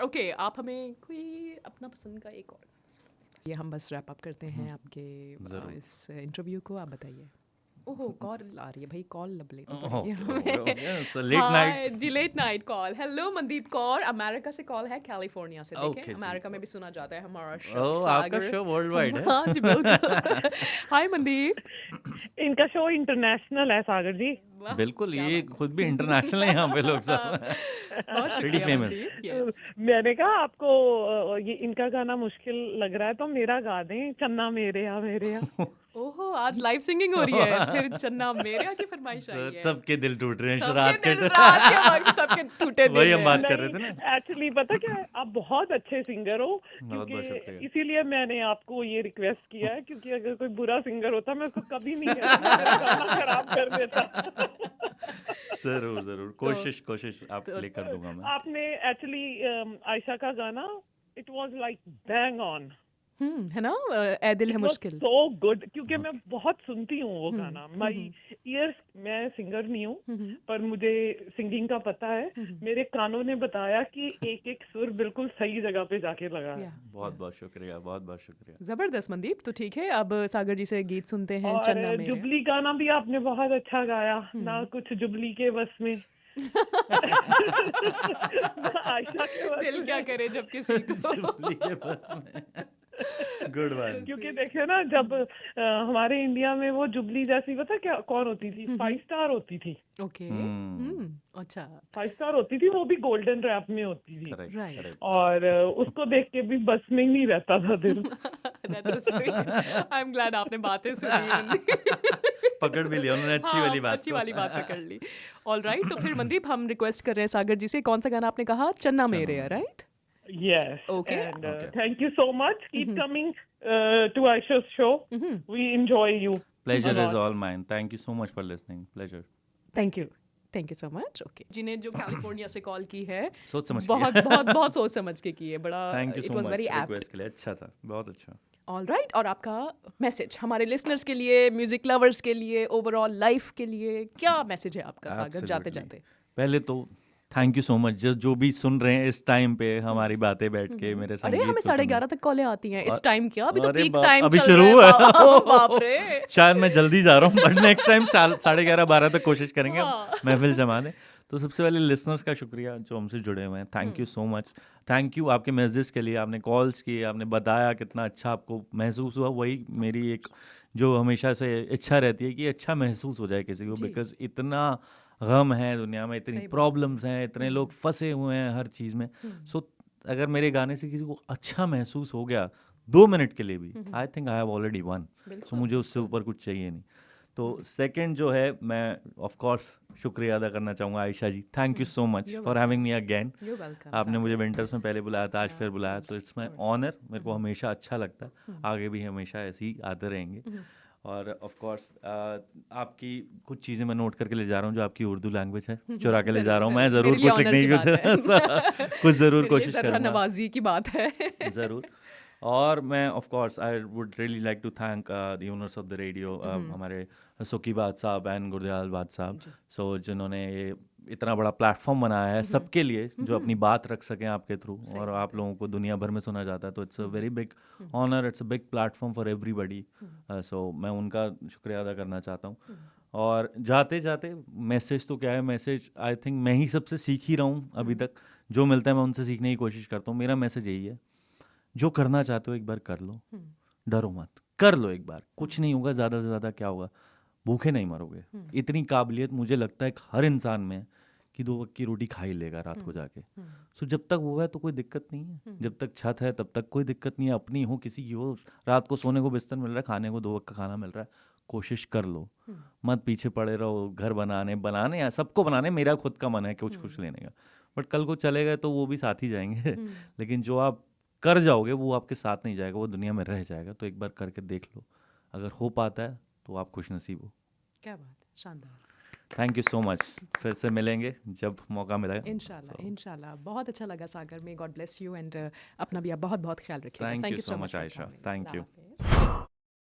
ओके, आप हमें कोई अपना पसंद का एक और गाना सुनाइए। ये हम बस रैप अप करते हैं आपके ज़रूर। इस इंटरव्यू को। आप बताइए। ओहो, कॉल आ रही है भाई, कॉल लब लेनी ओह, पड़ेगी okay, हमें। okay, so late hi night। जी, late night call. Hello Mandeep Kaur, America से कॉल है, कैलिफोर्निया से। Okay, देखें जी। अमेरिका में भी सुना जाता है हमारा शो। ओह, आपका शो वर्ल्ड वाइड है। हाँ जी बिल्कुल। हाय मनदीप। इनका शो इंटरनेशनल है सागर जी। वाह, बिल्कुल, क्या ये बात है। खुद भी इंटरनेशनल है यहाँ पे लोग सब। बहुत Pretty शुक्रिया famous। मनदीप। यस। मैंने कहा आपको ये इनका गाना मुश्किल लग रहा है तो मेरा गा दें, चन्ना मेरे या मेरे या। ओहो, आज लाइव सिंगिंग हो रही है, फिर चन्ना मेरे यहाँ की फरमाइश आई है। सबके दिल टूट रहे हैं सबके रात के दिल रात के वक्त सबके टूटे दिल वही हम हैं। बात कर रहे थे ना। एक्चुअली पता क्या है, आप बहुत अच्छे सिंगर हो, बहुत क्योंकि शुक्रिया। इसीलिए मैंने आपको ये रिक्वेस्ट किया है, क्योंकि अगर कोई बुरा सिंगर होता मैं उसको कभी नहीं कहता, मेरा गाना खराब कर देता। जरूर जरूर, कोशिश आप प्ले कर दूंगा मैं। आपने एक्चुअली आयशा का गाना, it was like bang on, है ना, ए दिल है मुश्किल। सो गुड, क्योंकि मैं बहुत सुनती हूँ वो गाना। माई ईयर्स, मैं सिंगर नहीं हूँ पर मुझे सिंगिंग का पता है। मेरे कानों ने बताया कि एक एक सुर बिल्कुल सही जगह पे जाके लगा है। बहुत बहुत शुक्रिया, बहुत बहुत शुक्रिया। जबरदस्त मनदीप। तो ठीक है, अब सागर जी से गीत सुनते हैं, और चन्ना मेरे। जुबली गाना भी आपने बहुत अच्छा गाया, ना कुछ जुबली के बस में। आयशा के बस दिल में। क्या करे जब किसी को। जुबली के बस में। Good one. क्योंकि देखिए ना, जब हमारे इंडिया में वो जुबली जैसी, पता क्या कौन होती थी? 5 स्टार होती थी। ओके, अच्छा, 5 स्टार होती थी, वो भी गोल्डन रैप में होती थी। राइट। और उसको देख के भी बस में ही नहीं रहता था दिल। That's so sweet. I am glad आपने बातें सुनी मनदीप। पकड़ भी लिया उन्होंने, अच्छी वाली बात अच्छी को। वाली बात पकड़ ली। ऑल राइट, तो फिर मनदीप हम रिक्वेस्ट कर रहे हैं सागर जी से, कौन सा गाना आपने कहा? चन्ना मेरे, right? Yes. Okay. And Okay. thank you so much. Keep coming to Aisha's show. We enjoy you. Pleasure a is lot. all mine. Thank you so much for listening. Pleasure. Thank you so much. Okay, जिन्हें जो कैलिफोर्निया से कॉल की है, सोच समझ के। बहुत बहुत बहुत सोच समझ के की है, बड़ा thank you it so was much very apt. Request के लिए। अच्छा था, बहुत अच्छा। ऑल राइट, और आपका मैसेज हमारे लिसनर्स के लिए, म्यूजिक लवर्स के लिए, ओवरऑल लाइफ के लिए, क्या मैसेज है आपका सागर जाते Absolutely. जाते? पहले तो थैंक यू सो मच जो भी सुन रहे हैं इस टाइम पे हमारी बातें बैठ के मेरे अरे संगीत हमें को सुन 11:30 तक कॉलें आती हैं। इस और- टाइम क्या, अभी तो अरे पीक बाप, टाइम अभी चल शुरू रहा है। हुआ। बाप रे। शायद मैं जल्दी जा रहा हूँ, बट नेक्स्ट टाइम 11:30 तक कोशिश करेंगे महफिल जमा दें। तो सबसे पहले लिसनर्स का शुक्रिया जो हमसे जुड़े हुए हैं, thank you so much. Thank you आपके मैसेज के लिए, आपने कॉल्स किए, आपने बताया कितना अच्छा आपको महसूस हुआ। वही मेरी एक जो हमेशा से इच्छा रहती है कि अच्छा महसूस हो जाए किसी को, जी। बिकॉज इतना गम है दुनिया में, इतनी सही बात। प्रॉब्लम्स हैं, इतने लोग फंसे हुए हैं हर चीज़ में। सो अगर मेरे गाने से किसी को अच्छा महसूस हो गया 2 मिनट के लिए भी, I think I have already one. So मुझे उससे ऊपर कुछ चाहिए नहीं। तो सेकंड जो है, मैं ऑफ कोर्स शुक्रिया अदा करना चाहूँगा Ayesha ji, thank you so much for having me again. You welcome. आपने मुझे विंटर्स में पहले बुलाया था, आज फिर बुलाया, तो इट्स माई ऑनर। मेरे को हमेशा अच्छा लगता है, आगे भी हमेशा ऐसे ही आते रहेंगे। और ऑफ कोर्स आपकी कुछ चीज़ें मैं नोट करके ले जा रहा हूँ जो आपकी उर्दू लैंग्वेज है, चुरा के ले जा रहा हूँ मैं। ज़रूर कुछ लिखने की कुछ ज़रूर कोशिश करूँगा, नवाजी की बात है। ज़रूर। और मैं of course I would really like to thank the owners of the radio, हमारे सुकी बाद साहब एंड गुरदयाल बाद साहब, सो जिन्होंने ये इतना बड़ा प्लेटफॉर्म बनाया है सबके लिए, जो अपनी बात रख सकें आपके थ्रू, और आप लोगों को दुनिया भर में सुना जाता है। तो it's a very big honour, it's a big platform for everybody. So मैं उनका शुक्रिया अदा करना चाहता हूँ। और जाते जाते मैसेज तो क्या है, मैसेज आई थिंक मैं ही सबसे सीख ही रहा हूँ अभी तक। जो मिलता है मैं उनसे सीखने की कोशिश करता हूँ। मेरा मैसेज यही है, जो करना चाहते हो एक बार कर लो, डरो मत, कर लो एक बार, कुछ नहीं होगा, ज़्यादा से ज़्यादा क्या होगा, भूखे नहीं मरोगे। इतनी काबिलियत मुझे लगता है हर इंसान में कि 2 वक्त की रोटी खा ही लेगा रात को जाके। सो जब तक वो है तो कोई दिक्कत नहीं है, जब तक छत है तब तक कोई दिक्कत नहीं है। अपनी हो, किसी की हो, रात को सोने को बिस्तर मिल रहा है, खाने को 2 वक्त का खाना मिल रहा है, कोशिश कर लो, मत पीछे पड़े रहो। घर बनाने या सबको बनाने, मेरा खुद का मन है कुछ लेने का, बट कल को चले गए तो वो भी साथ ही जाएंगे। लेकिन जो आप कर जाओगे वो आपके साथ नहीं जाएगा, वो दुनिया में रह जाएगा। तो एक बार करके देख लो, अगर हो पाता है तो आप खुश नसीब हो। क्या बात है, शानदार। थैंक यू सो मच, फिर से मिलेंगे जब मौका मिलेगा। इंशाल्लाह इंशाल्लाह। बहुत अच्छा लगा सागर में, गॉड ब्लेस यू एंड अपना भी आप बहुत बहुत ख्याल रखिएगा। Thank thank you you so so much much Ayesha, thank you. You.